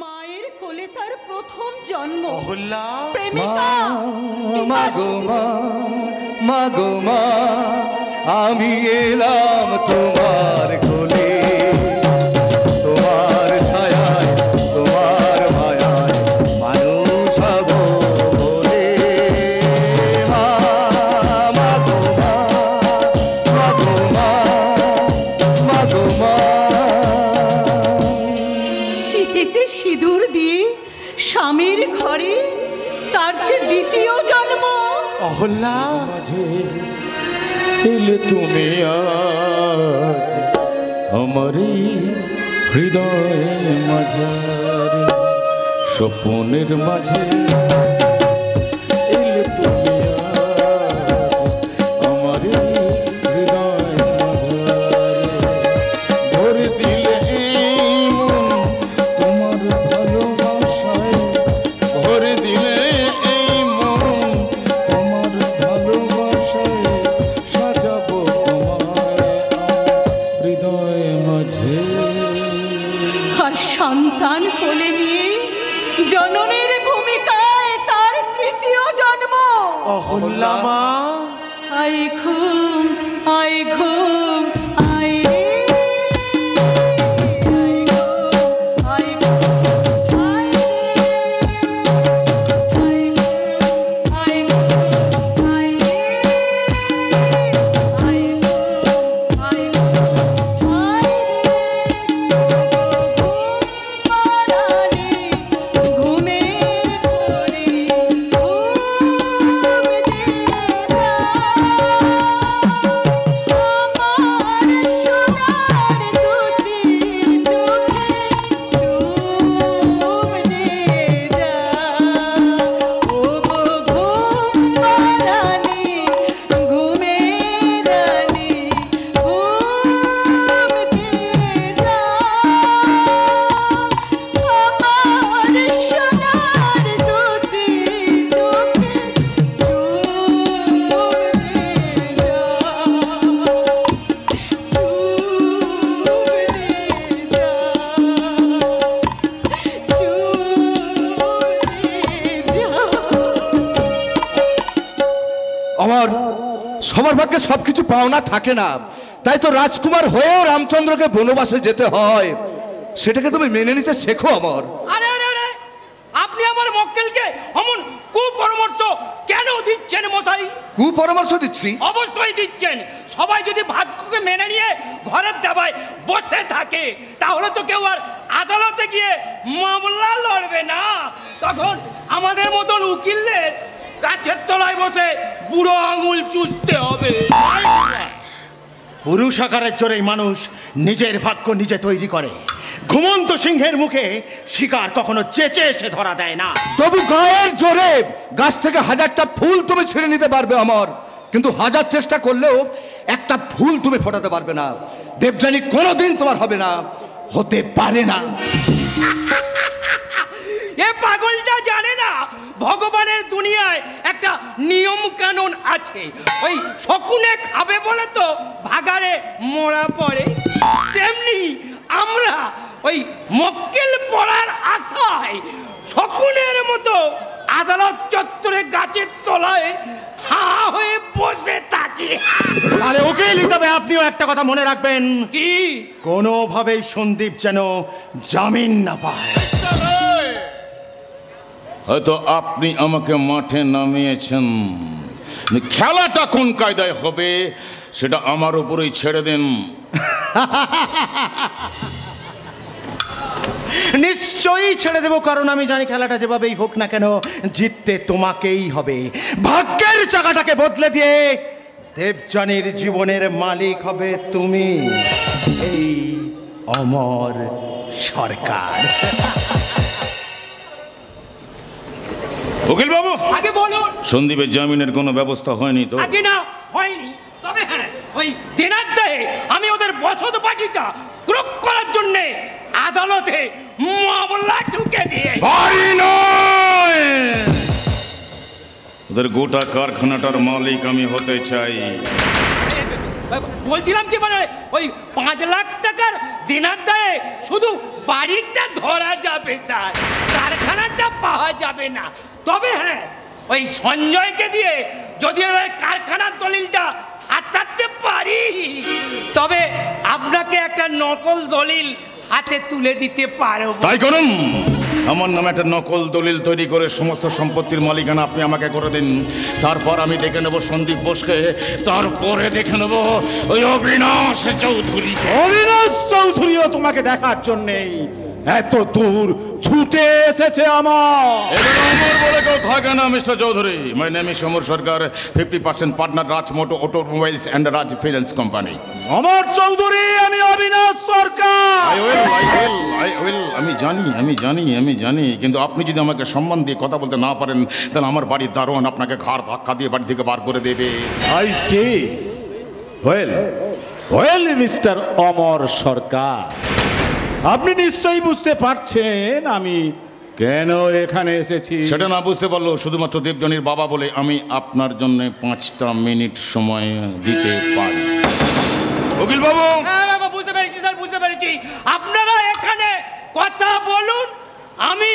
মায়ের কোলে তার প্রথম জন্ম। অহল্যা প্রেমিকা মা গো মা, আমি এলাম তোমার কোলে, তোমার ছায়ায় তোমার মায়ায় মানুষ হব বলে। মা গো মা, মা গো মা, মা গো মা। শীতেতে সিঁদুর দিয়ে স্বামীর ঘরে তার যে দ্বিতীয় জন্ম। অহল্যা মাঝে এলে তুমি আজ আমারই হৃদয়ের মাঝারে, স্বপ্নের মাঝে এলে তুমি আজ আমারই হৃদয়ের মাঝারে, ভরে দিলে এই মন তোমার ভালোবাসায়, ভরে দিলে এই মন তোমার ভালোবাসায়, সাজাবো তোমায় হৃদয় মাঝে। আর সন্তান কোলে নিয়ে জননীর ভূমিকায় তার তৃতীয় জন্ম। অহল্যা মা আই ঘুম আই ঘুম আই রে, আই ঘুম আই রে, আই ঘুম আই রে, আই ঘুম আই ঘুমের পরে আমার সবার ভাগ্যে সবকিছু পাওনা থাকে না, তাই তো রাজকুমার হয়েও রামচন্দ্রকে বনবাসে যেতে হয়, সেটাকে তুমি মেনে নিতে শেখো। আমার আরে আরে আরে, আপনি আমার মক্কেলকে অমন কুপরামর্শ কেন দিচ্ছেন মশাই? কুপরামর্শ দিচ্ছি? অবশ্যই দিচ্ছেন। সবাই যদি ভাগ্যকে মেনে নিয়ে ঘরের দাবায় বসে থাকে, তাহলে তো কেউ আর আদালতে গিয়ে মামলা লড়বে না। তখন আমাদের মতন উকিলদের গাছের তলায় বসে বুড়ো আঙুল চুষতে হবে। পুরুষ আকারের জোরেই মানুষ নিজের ভাগ্য নিজে তৈরি করে। ঘুমন্ত সিংহের মুখে শিকার কখনো চেঁচে এসে ধরা দেয় না। তবু গায়ের জোরে গাছ থেকে হাজারটা ফুল তুমি ছিঁড়ে নিতে পারবে আমার, কিন্তু হাজার চেষ্টা করলেও একটা ফুল তুমি ফোটাতে পারবে না। দেবযানী কোনোদিন তোমার হবে না, হতে পারে না। এ পাগলটা জানে না ভগবানের দুনিয়ায় একটা নিয়ম কানুন আছে। ওই শকুনে খাবে বলে তো ভাগাড়ে মোড়া পড়ে, তেমনি আমরা ওই মক্কেল পড়ার আশায় শকুনের মতো আদালত চত্বরে গাছের তলায় হা হয়ে বসে থাকি। আরে উকিল হিসাবে আপনিও একটা কথা মনে রাখবেন, কি? কোনোভাবেই সন্দীপ যেন জামিন না পায়। হয়তো আপনি আমাকে মাঠে নামিয়েছেন, খেলাটা কোন কায়দায় হবে সেটা আমার উপরেই ছেড়ে দেন। নিশ্চয়ই ছেড়ে দেবো, কারণ আমি জানি খেলাটা যেভাবেই হোক না কেন জিততে তোমাকেই হবে। ভাগ্যের চাকাটাকে বদলে দিয়ে দেবযানীর জীবনের মালিক হবে তুমি, এই অমর সরকার। উকিল বাবু, আগে বলুন। সন্দীপের জামিনের কোনো ব্যবস্থা হয়নি তো? আগে না হয়নি, তবে হ্যাঁ ওই দিনের দেহে আমি ওদের বসত বাটিটা ক্রোক করার জন্য আদালতে মামলা ঢুকে দিয়ে বাড়ি নয়, ওদের গোটা কারখানাটার মালিক আমি হতে চাই। বলছিলাম কি মানে ওই 5 লাখ টাকার দিনার দায়ে শুধু বাড়িটা ধরা যাবে স্যার, কারখানাটা পাওয়া যাবে না। তবে হ্যাঁ, ওই সঞ্জয়কে দিয়ে যদি ওই কারখানার দলিলটা হাতাতে পারি, তবে আপনাকে একটা নকল দলিল হাতে তুলে দিতে পারবো। তাই করুন, আমার নামে একটা নকল দলিল তৈরি করে সমস্ত সম্পত্তির মালিকানা আপনি আমাকে করে দিন। তারপর আমি দেখে নেব সন্দীপ বোসকে, তারপরে দেখে নেব ওই অবিনাশ চৌধুরী। অবিনাশ চৌধুরীও তোমাকে দেখার জন্যেই এত দূর ছুটে এসেছে আমার। এখানে অমর বলে কেউ থাকে না mister Chowdhury. My name is Amar Sarkar, 50% partner Raj moto automobiles and Raj finance company. Amar Chowdhury, আমি অবিনাশ সরকার। আমি জানি, কিন্তু আপনি যদি আমাকে সম্মান দিয়ে কথা বলতে না পারেন, তাহলে আমার বাড়ির দারোয়ান আপনাকে ঘাড় ধাক্কা দিয়ে বাড়ি থেকে বার করে দেবে। I see. Well mister Amar Sarkar, আপনি নিশ্চয়ই বুঝতে পারছেন আমি কেন এখানে এসেছি। সেটা না বুঝতে পারলো শুধুমাত্র দেবজনীর বাবা বলে আমি আপনার জন্য 5টা মিনিট সময় দিতে পারি। উকিল বাবু। হ্যাঁ বাবা, বুঝতে পেরেছি স্যার, বুঝতে পেরেছি। আপনারা এখানে কথা বলুন, আমি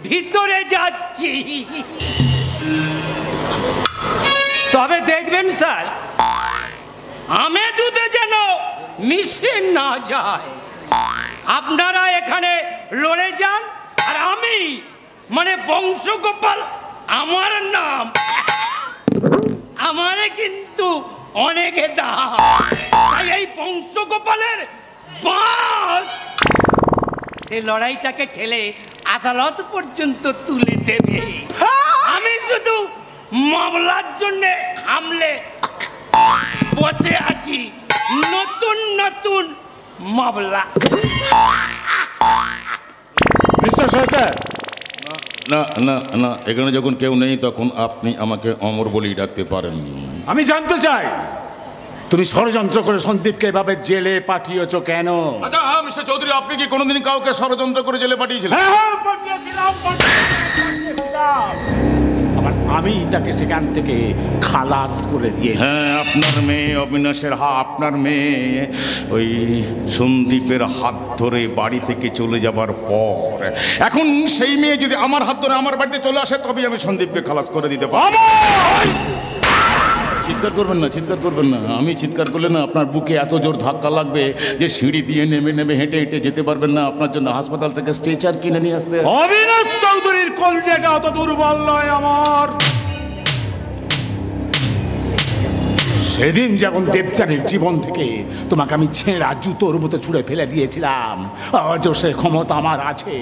ভিতরে যাচ্ছি। তবে দেখবেন স্যার, আমে দুধে যেন মিশে না যায়। আপনারা এখানে লড়ে যান, আর আমি মানে বংশগোপাল আমার নাম, আমারে কিন্তু অনেকে দাম। তাই এই বংশগোপালের বাস সেই লড়াইটাকে ঠেলে আদালত পর্যন্ত তুলে দেবে। আমি শুধু মামলার জন্য হামলে বসে আছি, নতুন নতুন মামলা। মিস্টার সরকার, না না না, এখানে যখন কেউ নেই তখন আপনি আমাকে অমর বলেই ডাকতে পারেন। আমি জানতে চাই তুমি ষড়যন্ত্র করে সন্দীপকে এভাবে জেলে পাঠিয়েছো কেন? আচ্ছা মিস্টার চৌধুরী, আপনি কি কোনোদিন কাউকে ষড়যন্ত্র করে জেলে পাঠিয়েছিলেন? হ্যাঁ, পাঠিয়েছিলাম। আবার আমি তাকে সেখান থেকে খালাস করে দিয়েছি। হ্যাঁ, আপনার মেয়ে অবিনাশের আপনার মেয়ে ওই সন্দীপের হাত ধরে বাড়ি থেকে চলে যাবার পর এখন সেই মেয়ে যদি আমার হাত ধরে আমার বাড়িতে চলে আসে, তবেই আমি সন্দীপকে খালাস করে দিতে পারি। চিৎকার করবেন না, চিৎকার করবেন না। আমি চিৎকার করলে না আপনার বুকে এত জোর ধাক্কা লাগবে যে সিঁড়ি দিয়ে নেমে নেমে হেঁটে হেঁটে যেতে পারবেন না। আপনার জন্য হাসপাতাল থেকে স্ট্রেচার কিনে নিয়ে আসতে। অবিনাশ চৌধুরীর কলজেটা অত দুর্বল নয় আমার। সেদিন যেমন দেবচানের জীবন থেকে তোমাকে আমি ছেঁড়া জুতোর মতো ছুঁড়ে ফেলে দিয়েছিলাম, আজও সে ক্ষমতা আমার আছে।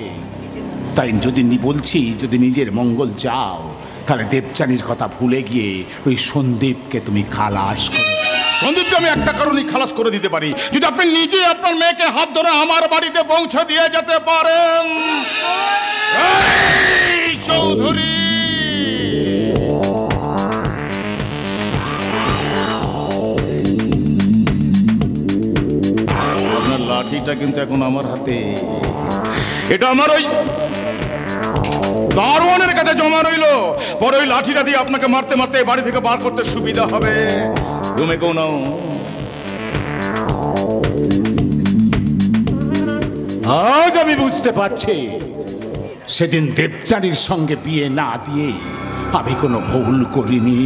তাই যদি বলছি, যদি নিজের মঙ্গল চাও, তাহলে দেবচানীর কথা ভুলে গিয়ে ওই সন্দীপকে তুমি খালাস করে দাও। সন্দীপকে আমি একটা কারণেই খালাস করে দিতে পারি, যদি আপনি নিজে আপনার মেয়েকে হাত ধরে আমার বাড়িতে পৌঁছে দিয়ে যেতে পারেন। এই চৌধুরী, আপনার লাঠিটা কিন্তু এখন আমার হাতে। এটা আমার ওই দারোয়ানের কাছে জমা রইল, পরে ওই লাঠিটা দিয়ে আপনাকে মারতে মারতে বাড়ি থেকে বার করতে সুবিধা হবে। রুমে কেউ নাও। আজ আমি বুঝতে পারছি, সেদিন দেবচানীর সঙ্গে বিয়ে না দিয়ে আমি কোনো ভুল করিনি।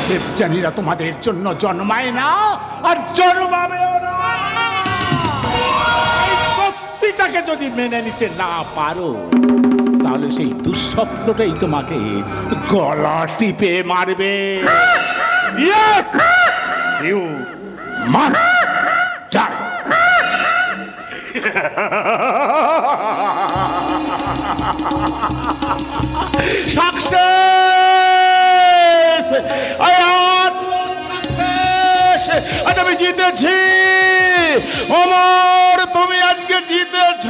দেবচানীরা তোমাদের জন্য জন্মায় না, আর জন্মাবেও না। এই সত্যিটাকে যদি মেনে নিতে না পারো, তাহলে সেই দুঃস্বপ্নটাই তোমাকে গলা টিপে মারবে। Yes! You must die! Success! আজ আমি জিতেছি। অমর, তুমি আজকে জিতেছ।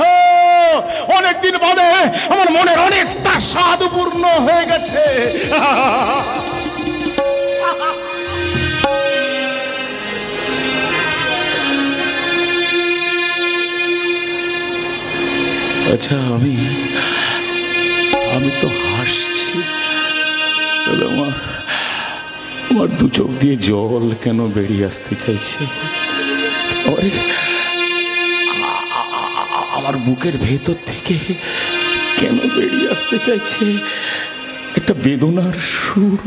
অনেকদিন বাদে আমার মনের অনেকটা স্বাদ পূর্ণ হয়ে গেছে। আচ্ছা, আমি তো হাসছি, তাহলে আমার দু চোখ দিয়ে জল কেন বেরিয়ে আসতে চাইছে? আমার বুকের ভেতর থেকে কেন বেরিয়ে আসতে চাইছে একটা বেদনার সুর?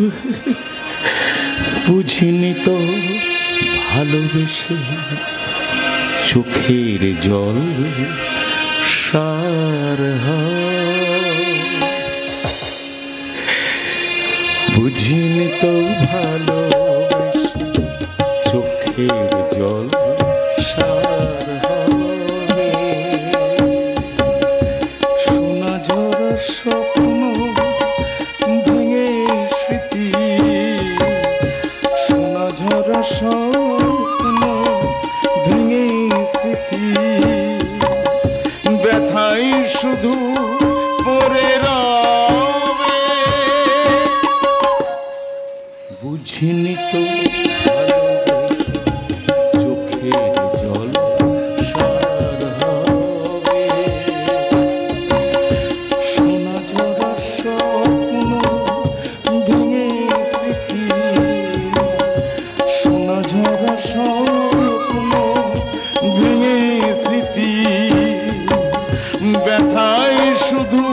বুঝিনি তো ভালোবেসে চোখের জল সার হয়। বুঝিনি তো ভালোবেসে চোখের জল সার হবে। সোনা ঝরা স্বপ্ন ভেঙে স্মৃতি, সোনা ঝরা স্বপ্ন ভেঙে স্মৃতি, ব্যথাই শুধু পড়ে রবে। বুঝিনি তো ভালোবেসে চোখের জল সার হবে। সোনা ঝরা স্বপ্ন ভেঙে স্মৃতি, সোনা ঝরা স্বপ্ন ভেঙে স্মৃতি, ব্যথায় শুধু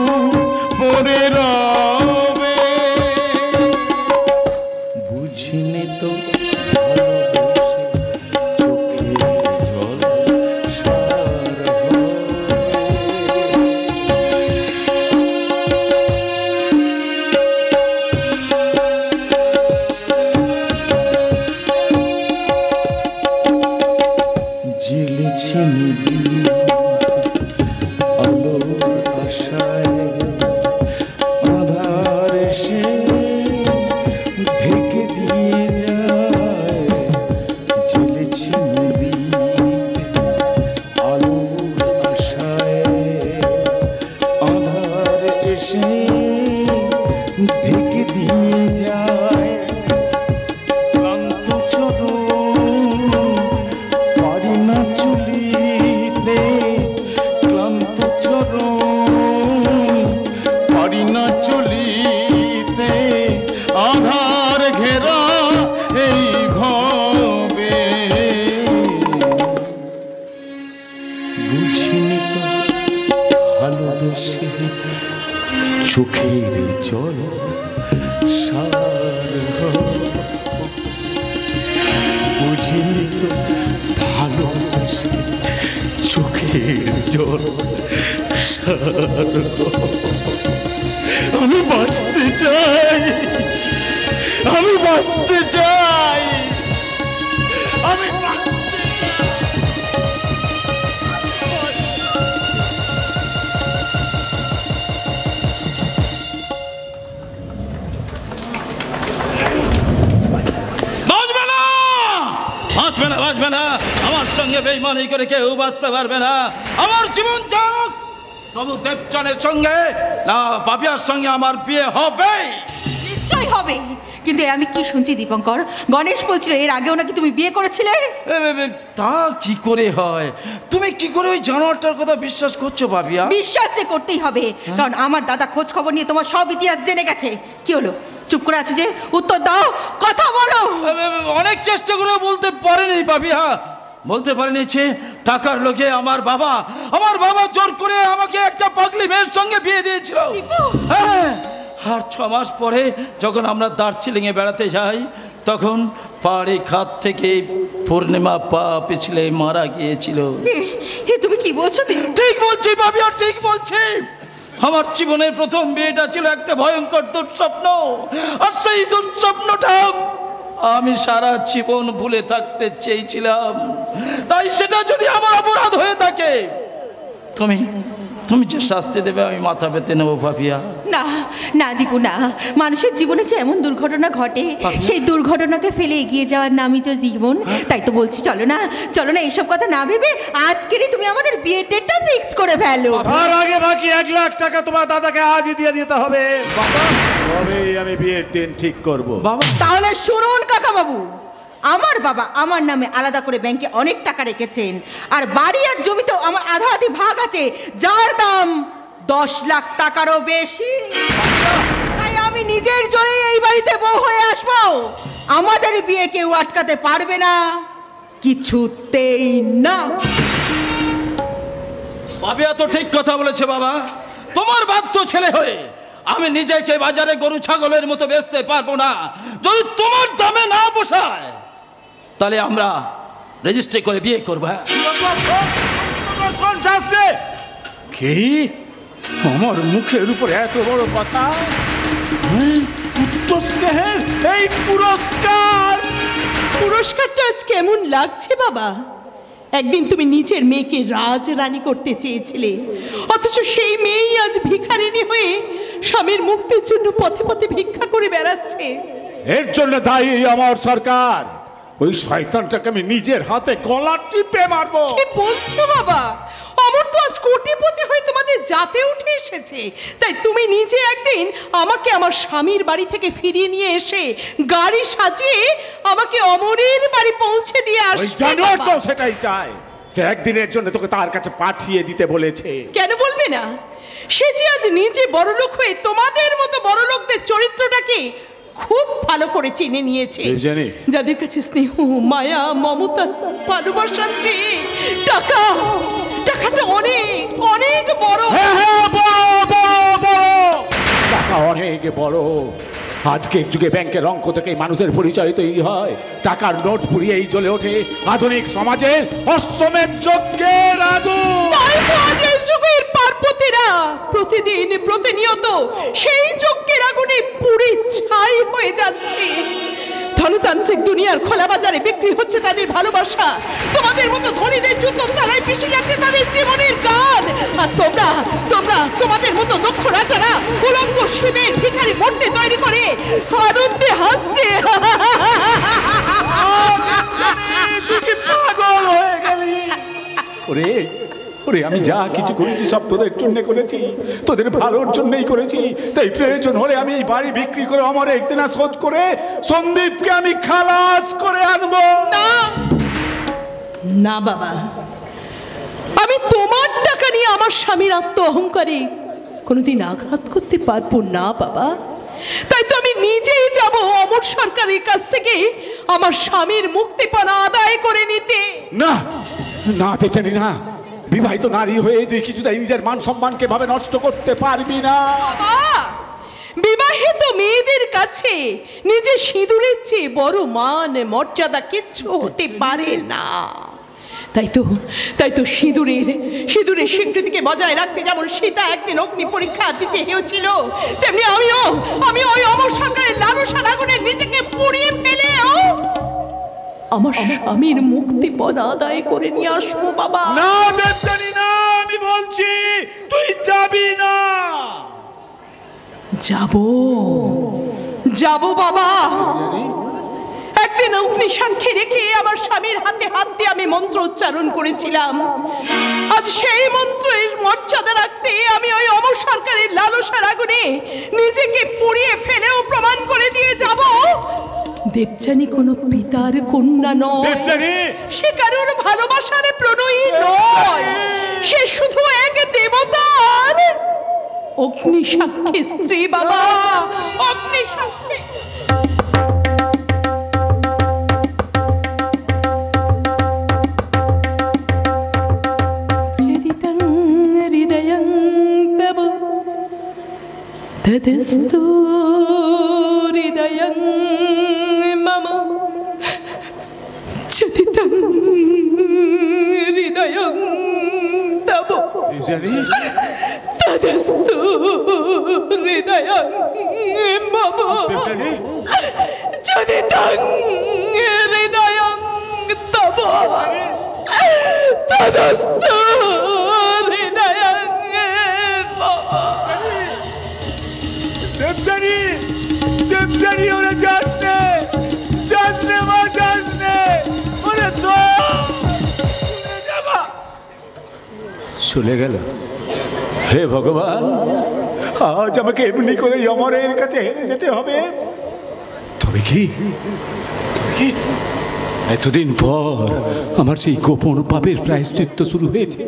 পড়ে রবে। বুঝিনি তো ভালোবেসে চোখের জল সার হবে। জ্বেলেছি নিবি আলোর আশায়, আধার এসে ঢেকে দিয়ে যায়। জ্বেলেছি নিবি আলোর আশায়, আধার এসে ঢেকে দিয়ে যায়। ক্লান্ত চরণ পারি না চলিতে, ক্লান্ত চরণ পারি না চলিতে, আধার ঘেরা এই ভবে। বুঝিনি তো ভালোবেসে চোখের জল সার হবে। বুঝিনি তো ভালোবেসে চোখের জল সার হবে। আমি বাঁচতে চাই, আমি বাঁচতে চাই, আমি বাঁচবে না, বাঁচবে না, বাঁচবে না। আমার সঙ্গে বেইমানি করে কেউ বাঁচতে পারবে না। আমার জীবন যাক, তবু দেবচানের সঙ্গে না পাপিয়ার সঙ্গে আমার বিয়ে হবে। নিশ্চয় হবে। কিন্তু আমি কি শুনছি দীপঙ্কর, গণেশ বলছিল এর আগেও নাকি তুমি বিয়ে করেছিলে। তা কি করে হয়? তুমি কি করে ওই জানোয়ারটার কথা বিশ্বাস করছো পাপিয়া? বিশ্বাস যে করতেই হবে, কারণ আমার দাদা খোঁজ খবর নিয়ে তোমার সব ইতিহাস জেনে গেছে। কি হলো, চুপ করে আছে যে? উত্তর দাও, কথা বলো। অনেক চেষ্টা করে বলতে পারেনি পাপিয়া, বলতে পারেনি। টাকার লোকে আমার বাবা জোর করে আমাকে একটা পাগলি মেয়ের সঙ্গে বিয়ে দিয়েছিল। হ্যাঁ, আর 6 মাস পরে যখন আমরা দার্জিলিংয়ে বেড়াতে যাই, তখন পাহাড়ি খাত থেকে পূর্ণিমা পা পিছলে মারা গিয়েছিল। তুমি কি বলছো? ঠিক বলছি পাপিয়া, ঠিক বলছি। আমার জীবনের প্রথম বিয়েটা ছিল একটা ভয়ঙ্কর দুঃস্বপ্ন, আর সেই দুঃস্বপ্নটা আমি সারা জীবন ভুলে থাকতে চেয়েছিলাম। তাই সেটা যদি আমার অপরাধ হয়ে থাকে, তুমি যে শাস্তি দেবে আমি মাথা পেতে নেবো পাপিয়া। না না দীপু, না। মানুষের জীবনে যে এমন দুর্ঘটনা ঘটে, সেই দুর্ঘটনাকে ফেলে এগিয়ে যাওয়ার নামই তো জীবন। তাই তো বলছি, চলো না, চলো না, এইসব কথা না ভেবে আজকেরই তুমি আমাদের বিয়ের ডেটটা ফিক্স করে ফেলো। তার আগে বাকি 1 লাখ টাকা তোমার দাদাকে আজই দিয়ে দিতে হবে। তবেই আমি বিয়ের দিন ঠিক করব। তাহলে শুনুন কাকা বাবু, আমার বাবা আমার নামে আলাদা করে ব্যাংকে অনেক টাকা রেখেছেন, আর বাড়ি আর জমিতেও আমার আধা আধি ভাগ আছে, যার দাম 10 লাখ টাকারও বেশি। তাই আমি নিজের জোরে এই বাড়ি বউ হয়ে আসবো, আমাদের বিয়ে কেউ আটকাতে পারবে না, কিছুতেই না। পাপিয়া তো ঠিক কথা বলেছে বাবা। তোমার বাধ্য ছেলে হয়ে আমি নিজেকে বাজারে গরু ছাগলের মতো বেচতে পারবো না। যদি তোমার দামে না পোষায় তাহলে আমরা রেজিস্ট্রি করে বিয়ে করবো। কি আমার মুখের উপর এত বড় কথা? পুত্র স্নেহের এই পুরস্কার, পুরস্কারটা আজ কেমন লাগছে বাবা? একদিন তুমি নিজের মেয়েকে রাজরানী করতে চেয়েছিলে, অথচ সেই মেয়েই আজ ভিখারিনী হয়ে স্বামীর মুক্তির জন্য পথে পথে ভিক্ষা করে বেড়াচ্ছে। এর জন্য দায়ী আমার সরকার। ওই শয়তানটাকে আমি নিজের হাতে গলা টিপে মারবো। কি বলছো বাবা? অমর তো আজ কোটিপতি হয়ে তোমাদের জাতে উঠে এসেছে, তাই তুমি নিজে একদিন আমাকে আমার স্বামীর বাড়ি থেকে ফিরিয়ে নিয়ে এসে গাড়ি সাজিয়ে আমাকে অমরের বাড়ি পৌঁছে দিয়ে আসবে। জানোয়ার তো সেটাই চায়, সে একদিনের জন্য তোকে তার কাছে পাঠিয়ে দিতে বলেছে। কেন বলবে না? সে যে আজ নিজে বড়লোক হয়ে তোমাদের মতো বড়লোকদের চরিত্রটাকে খুব ভালো করে চিনে নিয়েছে। যাদের কাছে স্নেহ, মায়া, মমতা, ভালোবাসার চেয়ে টাকাটা অনেক অনেক বড়। টাকা অনেক বড়। আজকের যুগে ব্যাংকের অঙ্ক থেকে মানুষের পরিচয় তৈরি হয়, টাকার নোট পুড়িয়েই জ্বলে ওঠে আধুনিক সমাজের অশ্বমেধ যজ্ঞের আগুন। এই যুগের পার্বতীরা প্রতিদিন প্রতিনিয়ত সেই যজ্ঞের আগুনে পুড়ে ছাই হয়ে যাচ্ছে। ধনতান্ত্রিক দুনিয়ার খোলা বাজারে বিক্রি হচ্ছে তাদের ভালোবাসা, তোমাদের মতো ধনীদের জুতোর তলায় পিষে যাচ্ছে তাদের জীবনের গান। আর তোমরা তোমাদের মতো দক্ষ রাজারা উলঙ্গ শিবের ভিখারি মূর্তি তৈরি করে আনন্দে হাসছে। পাগল হয়ে গেলি? ওরে আমি যা কিছু করেছি সব তোদের জন্য করেছি, তোদের ভালোর জন্যই করেছি। তাই প্রয়োজন হলে আমি এই বাড়ি বিক্রি করে আমার একদিনা শোধ করে সন্দীপকে আমি খালাস করে আনবো। না বাবা, আমি তোমার টাকা নিয়ে আমার স্বামীর আত্ম অহংকারে কোনোদিন আঘাত করতে পারবো না বাবা। তাই তো আমি নিজেই যাব অমর সরকারের কাছ থেকে আমার স্বামীর মুক্তিপণ আদায় করে নিতে। না না দেবজানি না, বিবাহিত নারী হয়ে তুই কিছুতেই নিজের মান সম্মানকে ভাবে নষ্ট করতে পারবি না। বিবাহিত মেয়েদের কাছে নিজের সিঁদুরের চেয়ে বড় মান মর্যাদা কিচ্ছু হতে পারে না। তাই তো সিঁদুরের স্বীকৃতিকে বজায় রাখতে যেমন সীতা একদিন অগ্নি পরীক্ষা দিতে হয়েছিল, তেমনি আমি ওই অমর সরকারের লালসার আগুনে নিজেকে পুড়িয়ে ফেলেও আমার স্বামীর মুক্তিপণ আদায় করে নিয়ে আসবো বাবা। না দেবজানি না, আমি বলছি তুই যাবি না। যাব বাবা। একদিন অগ্নি সাক্ষী রেখে আমার স্বামীর হাতে হাত দিয়ে আমি মন্ত্র উচ্চারণ করেছিলাম। আজ সেই মন্ত্রের মর্যাদা রাখতে আমি ওই অমর সরকারের লালসার আগুনে নিজেকে পুড়িয়ে ফেলেও প্রমাণ করে দিয়ে যাব দেবজানি কোনো পিতার কন্যা নয়, সে কারোর ভালোবাসার প্রণয়ী নয়, সে শুধু এক দেবতার অগ্নি সাক্ষী স্ত্রী বাবা, অগ্নি সাক্ষী। চরিতং হৃদয়ং তব তদস্তু হৃদয়ং মম, চরিতং হৃদয়ং তব তদস্তু হৃদয়ং মম, চরিতং হৃদয়ং তব তদস্তু হৃদয়ং মম। দেবজানি ওরে যাসনে মা যাসনে ওরে তো চলে গেল। হে ভগবান, আজ আমাকে এমনি করে অমরের কাছে হেরে যেতে হবে। তবে কি এতদিন পর আমার সেই গোপন পাপের প্রায়শ্চিত্ত শুরু হয়েছে?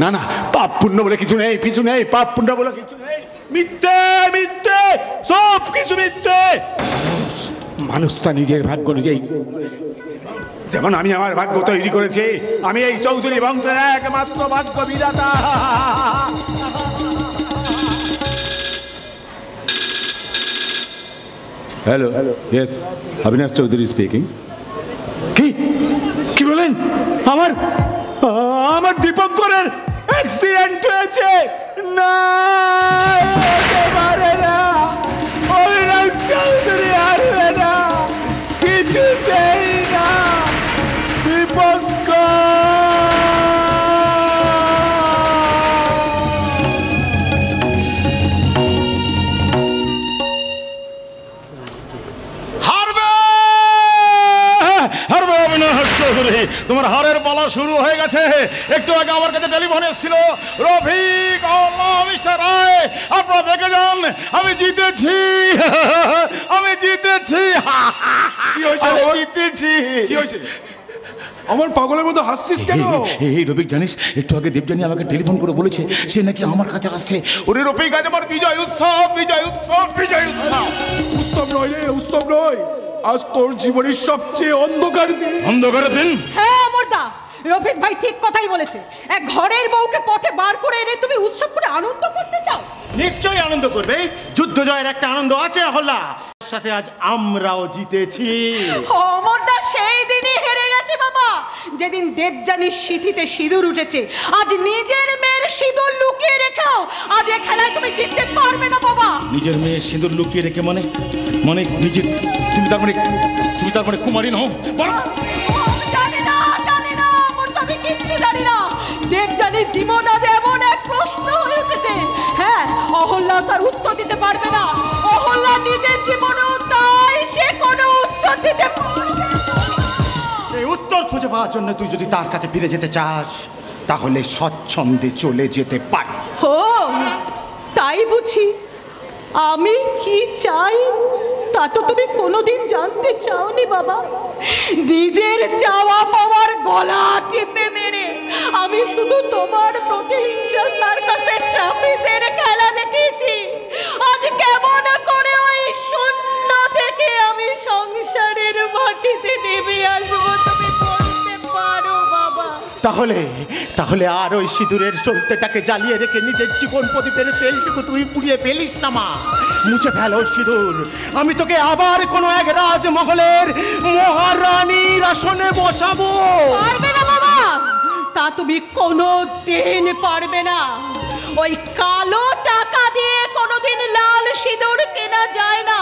না না, পাপ পুণ্য বলে কিছু নেই, পাপ পুণ্য বলে কিছু নেই, মিথ্যে সব কিছু মিথ্যে। মানুষ তো নিজের ভাগ্য নিজেই, যেমন আমি আমার ভাগ্য তৈরি করেছি। আমি এই চৌধুরী বংশের একমাত্র ভাগ্য বিধাতা। Hello, yes, Abinash Chowdhury speaking. কি কি বলেন? আমার দীপঙ্করের অ্যাক্সিডেন্ট হয়েছে? না, হতে পারে না। অবিনাশ চৌধুরী আসবে না, কিছুতেই না। দীপঙ্কর তোমার হারের পালা শুরু হয়ে গেছে। একটু আগে আমার কাছে টেলিফোন এসেছিল, রফিক মিস্টার রায় আপনারা দেখে যান, আমি জিতেছি, আমি জিতেছি। কি হয়েছে? জিতেছি। কি হয়েছে? আমার পাগলের মতো হাসছিস কেন? এই রফিক জানিস, একটু আগে দেবজানি আমাকে টেলিফোন করে বলেছে সে নাকি আমার কাছে আসছে। ওরে রফিক, আজ আমার বিজয় উৎসব, বিজয় উৎসব, বিজয় উৎসব। উৎসব নয় রে, উৎসব নয়, আজ তোর জীবনের সবচেয়ে অন্ধকার দিন। অন্ধকার দিন? হ্যাঁ অমরদা, রফিক ভাই ঠিক কথাই বলেছে। এক ঘরের বউকে পথে বার করে এনে তুমি উৎসব করে আনন্দ করতে চাও? নিশ্চয়ই আনন্দ করবে, যুদ্ধ জয়ের একটা আনন্দ আছে হল্লা। সাথে আজ আমরাও জিতেছি। অমরদা সেই দিনই হেরে গেছে বাবা, যেদিন দেবযানীর সিঁথিতে সিঁদুর উঠেছে। আজ নিজের মেয়ের সিঁদুর লুকিয়ে রেখেও আজ এ খেলায় তুমি জিততে পারবে না বাবা। নিজের মেয়ের সিঁদুর লুকিয়ে রেখে মানে মানে নিজের, তুমি তার মানে কুমারী নও? জানি না অমরদা, আমি কিচ্ছু জানি না। দেবযানীর জীবন আজ এমন এক প্রশ্ন হয়ে উঠেছে। হ্যাঁ, অহল্যা তার উত্তর দিতে পারবে না। অহল্যা নিজের জীবনেও তাই, সে কোনো উত্তর দিতে পারবে না। এই উত্তর খুঁজে পাওয়ার জন্য তুই যদি তার কাছে ফিরে যেতে চাস, তাহলে স্বচ্ছন্দে চলে যেতে পারি। ও তাই বুঝি? আমি কি চাই তা তো তুমি কোনোদিন জানতে চাওনি বাবা। নিজের চাওয়া পাওয়ার গলা টিপে মেরে আমি শুধু তোমার প্রতিহিংসা সার্কাসের ট্রাপিজের খেলা দেখেছি। আজ কেমন করে ওই শূন্য থেকে আমি সংসারের মাটিতে নেমে আসবো তুমি বলতে পারো বাবা? তাহলে আর ওই সিঁদুরের চলতেটাকে জ্বালিয়ে রেখে নিজের জীবন প্রদীপের তেলটুকু তুই পুড়িয়ে ফেলিস না মা। মুছে ফেলো সিঁদুর, আমি তোকে আবার কোনো এক রাজমহলের মহারানীর আসনে বসাবো। পারবে না বাবা, তা তুমি কোনো দিন পারবে না। ওই কালো টাকা দিয়ে কোনোদিন লাল সিঁদুর কেনা যায় না।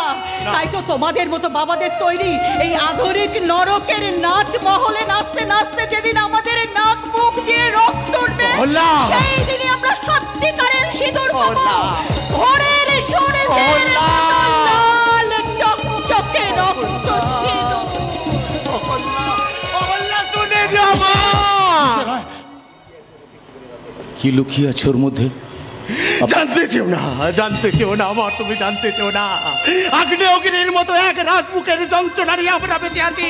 তাই তো তোমাদের মতো বাবাদের তৈরি এই আধুনিক নরকের নাচ মহলে নাচতে নাচতে যেদিন আমাদের নাক মুখ দিয়ে রক্ত উঠবে, সেই দিনই আমরা সত্যিকারের সিঁদুর পাবো। ভোরের সূর্যের লাল চকচকে রক্ত সিঁদুর। কি লুকিয়ে আছে ওর মধ্যে? জানতে চেও না আমার, তুমি জানতে চেও না। অগ্নির মতো এক রাজমুখের যন্ত্রণারই আমরা বেঁচে আছি।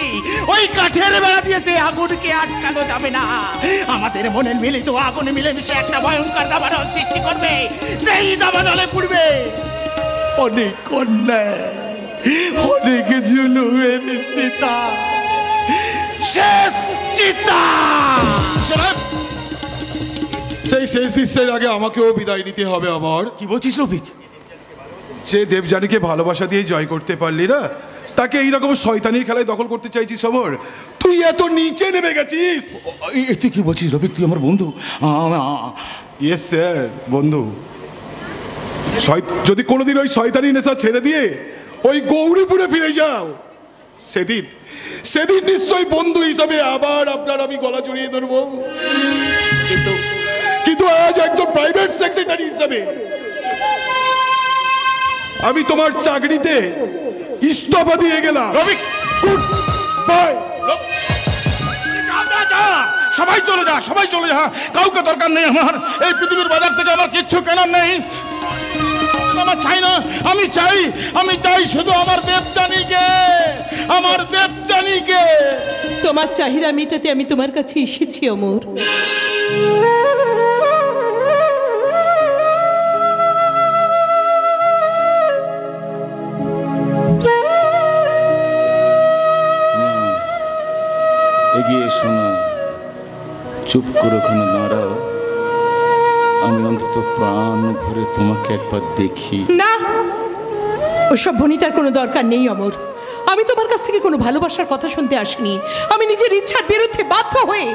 ওই কাঠের বেড়া দিয়ে সে আগুনকে আটকানো যাবে না। আমাদের মনের মিলিত আগুনে মিলেমিশে একটা ভয়ঙ্কর দাবানল সৃষ্টি করবে। সেই দাবানলে পুড়বে অনেক অন্যায়, অনেক জুলুমের চিতা, শেষ চিতা। সেই শেষ দৃশ্যের আগে আমাকেও বিদায় নিতে হবে আমার। কি বলছিস রফিক? যে দেবযানীকে ভালোবাসা দিয়ে জয় করতে পারলি না, তাকে এইরকম শয়তানির খেলায় দখল করতে চাইছিস অমর? তুই এত নিচে নেমে গেছিস। তুই কি বলছিস রফিক? তুই আমার বন্ধু। ইয়েস স্যার, বন্ধু। যদি কোনোদিন ওই শয়তানি নেশা ছেড়ে দিয়ে ওই গৌরীপুরে ফিরে যাও, সেদিন নিশ্চয়ই বন্ধু হিসাবে আবার আপনার আমি গলা জড়িয়ে ধরবো। কিন্তু আজ একজন প্রাইভেট সেক্রেটারি হিসাবে আমি তোমার চাকরিতে ইস্তফা দিয়ে গেলাম। Good bye. সবাই চলে যা, কাউকে দরকার নেই আমার। এই পৃথিবীর বাজার থেকে আমার কিচ্ছু কেনার নেই। আমার চাই না, আমি চাই শুধু আমার দেবযানীকে। তোমার চাহিদা মেটাতে আমি তোমার কাছে এসেছি অমর। এগিয়ে এসো না, চুপ করে ওখানে দাঁড়াও, আমি অন্তত প্রাণ ভরে তোমাকে একবার দেখি। না, ওসব ভনিতার কোনো দরকার নেই অমর। আমি তোমার কাছ থেকে কোনো ভালোবাসার কথা শুনতে আসিনি। আমি নিজের ইচ্ছার বিরুদ্ধে বাধ্য হয়ে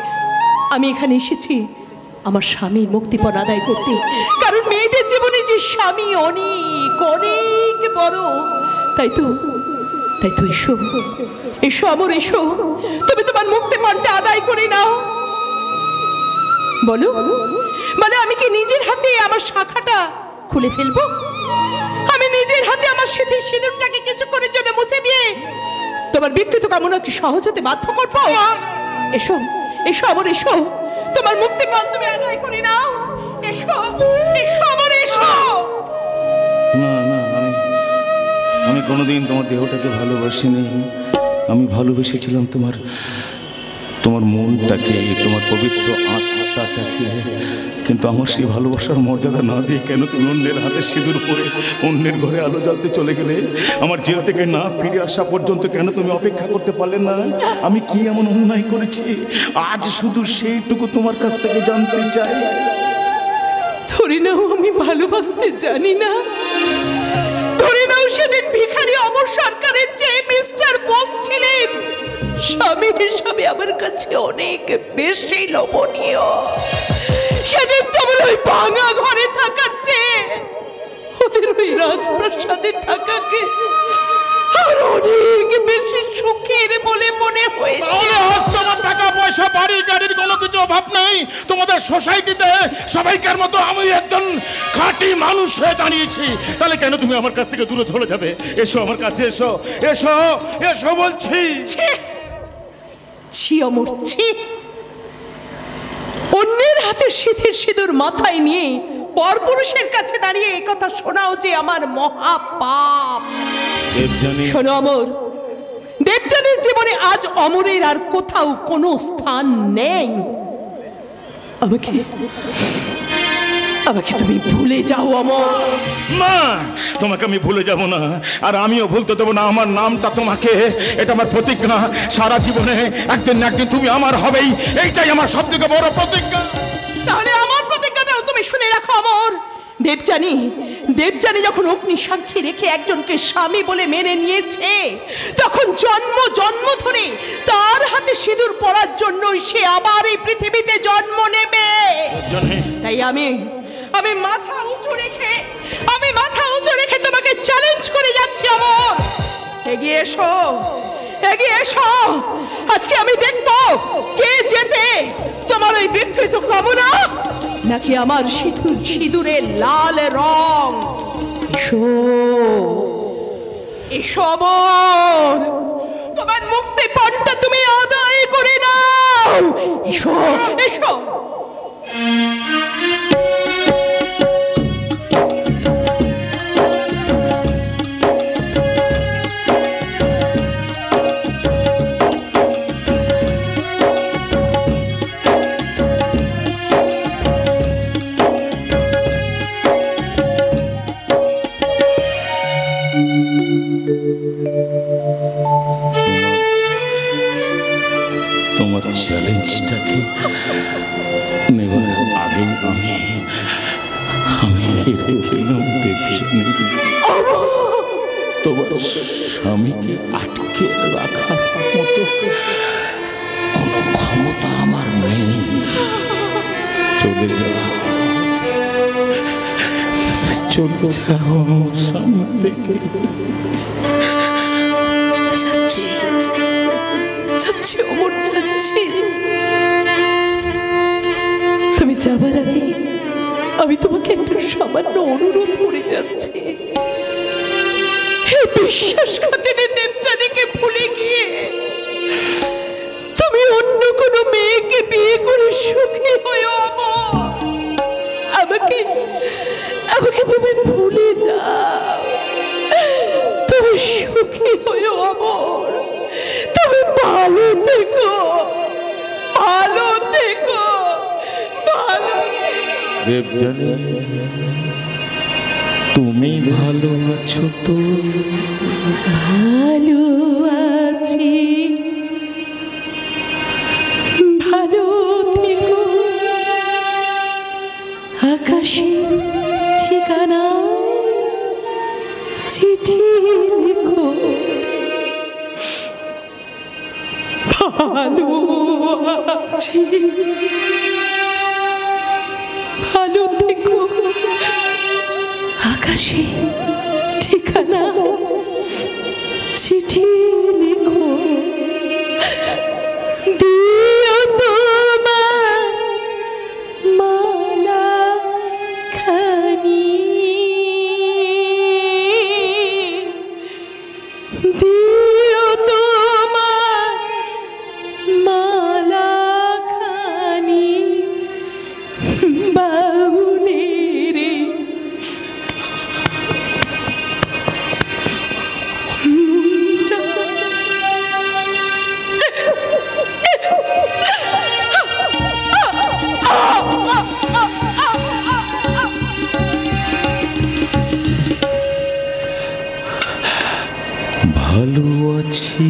আমি এখানে এসেছি আমার স্বামীর মুক্তিপণ আদায় করতে। কারণ মেয়েদের জীবনে যে স্বামী অনেক অনেক বড়। তাই তো এসো এসো অমর, এসো, তুমি তোমার মুক্তিপণটা আদায় করে নাও। বলো বলো, আমি কি নিজের হাতে আমার শাখাটা খুলে ফেলবো? আমি নিজের হাতে আমার সিঁথির সিঁদুরটাকে কিছু করে জন্য মুছে দিয়ে তোমার বিকৃত কামনাকে সহজ হতে বাধ্য করবো? এসো এসো আবার এসো, তোমার মুক্তিপণ তুমি আদায় করে নাও। এসো এসো আবার এসো। না না, আমি কোনোদিন তোমার দেহটাকে ভালোবাসিনি। আমি ভালোবেসেছিলাম তোমার মনটাকে, তোমার পবিত্র আত্মাটাকে। কিন্তু আমার সেই ভালোবাসার মর্যাদা না দিয়ে কেন তুমি অন্যের হাতে সিঁদুর পরে অন্যের ঘরে আলো জ্বালতে চলে গেলে? আমার জেল থেকে না ফিরে আসা পর্যন্ত কেন তুমি অপেক্ষা করতে পারলে না? আমি কি এমন অন্যায় করেছি? আজ শুধু সেইটুকু তোমার কাছ থেকে জানতে চাই। ধরে নাও আমি ভালোবাসতে জানি না, ধরে নাও সেদিন ভিখারি অমর সরকারের যে মিস্টার বোস ছিলেন স্বামী হিসাবে আমার কাছে অনেক বেশি লোভনীয়। সেদিন তোমার ওই ভাঙা ঘরে থাকার চেয়ে ওদের ওই রাজপ্রাসাদে থাকাকে আর অনেক বেশি সুখের বলে মনে হয়েছে। তোমার টাকা পয়সা বাড়ি গাড়ির কোনো কিছু অভাব নেই। তোমাদের সোসাইটিতে সবাইকার মতো আমি একজন খাঁটি মানুষ হয়ে দাঁড়িয়েছি। তাহলে কেন তুমি আমার কাছ থেকে দূরে চলে যাবে? এসো আমার কাছে, এসো এসো এসো বলছি। ছি অমর, ছি। অন্যের হাতে সিঁথির সিঁদুর মাথায় নিয়ে পরপুরুষের কাছে দাঁড়িয়ে এই কথা শোনাও যে আমার মহাপাপ। শোনো অমর, দেবযানীর জীবনে আজ অমরের আর কোথাও কোনো স্থান নেই। আমাকে তুমি ভুলে যাও অমর। না, তোমাকে আমি ভুলে যাব না, আর আমিও ভুলতে দেবো না আমার নামটা তোমাকে। এটা আমার প্রতিজ্ঞা, সারা জীবনে একদিন না একদিন তুমি আমার হবেই। এইটাই আমার সব থেকে বড় প্রতিজ্ঞা। তাহলে আমার প্রতিজ্ঞাটাও তুমি শুনে রাখো অমর। দেবযানী যখন অগ্নি সাক্ষী রেখে একজনকে স্বামী বলে মেনে নিয়েছে, তখন জন্ম জন্ম ধরে তার হাতে সিঁদুর পরার জন্যই সে আবার এই পৃথিবীতে জন্ম নেবে। তাই আমি মাথা উঁচু রেখে তোমাকে চ্যালেঞ্জ করে যাচ্ছি অমর। এগিয়ে এসো, এগিয়ে এসো। আজকে আমি দেখবো কে জেতে, তোমার ওই বিকৃত কামনা নাকি আমার সিঁদুরের লাল রং। এসো এসো অমর, তোমার মুক্তিপণটা তুমি আদায় করে নাও। এসো এসো। তোমার চ্যালেঞ্জটাকে নেবার আগে আমি হেরে গেলাম দেবযানী। তোমার স্বামীকে আটকে রাখার মতো কোনো ক্ষমতা আমার নেই। চলে যাও আমার সামনে থেকে। যাচ্ছি অমর, যাচ্ছি। তুমি যাবার আগে আমি তোমাকে একটা সামান্য অনুরোধ করে যাচ্ছি। বিশ্বাসঘাতিনী দেবযানীকে ভুলে গিয়ে তুমি অন্য কোনো মেয়েকে বিয়ে করে সুখী হয়ে আমাকে তুমি ভুলে যাও। তুমি সুখী হয়ে অমর, তুমি ভালো থেকো, ভালো থেকো, ভালো থেকো। দেবযানী, তুমি ভালো আছো তো? ভালো আছি। আকাশের ঠিকানায় চিঠি লিখো, ভালো আছি, ভালো থেকো। আকাশের ঠিকানায় চিঠি লিখো, দিও তোমার মালা খানি, দিও তোমার মালা খানি বাউলের ভালো আছি,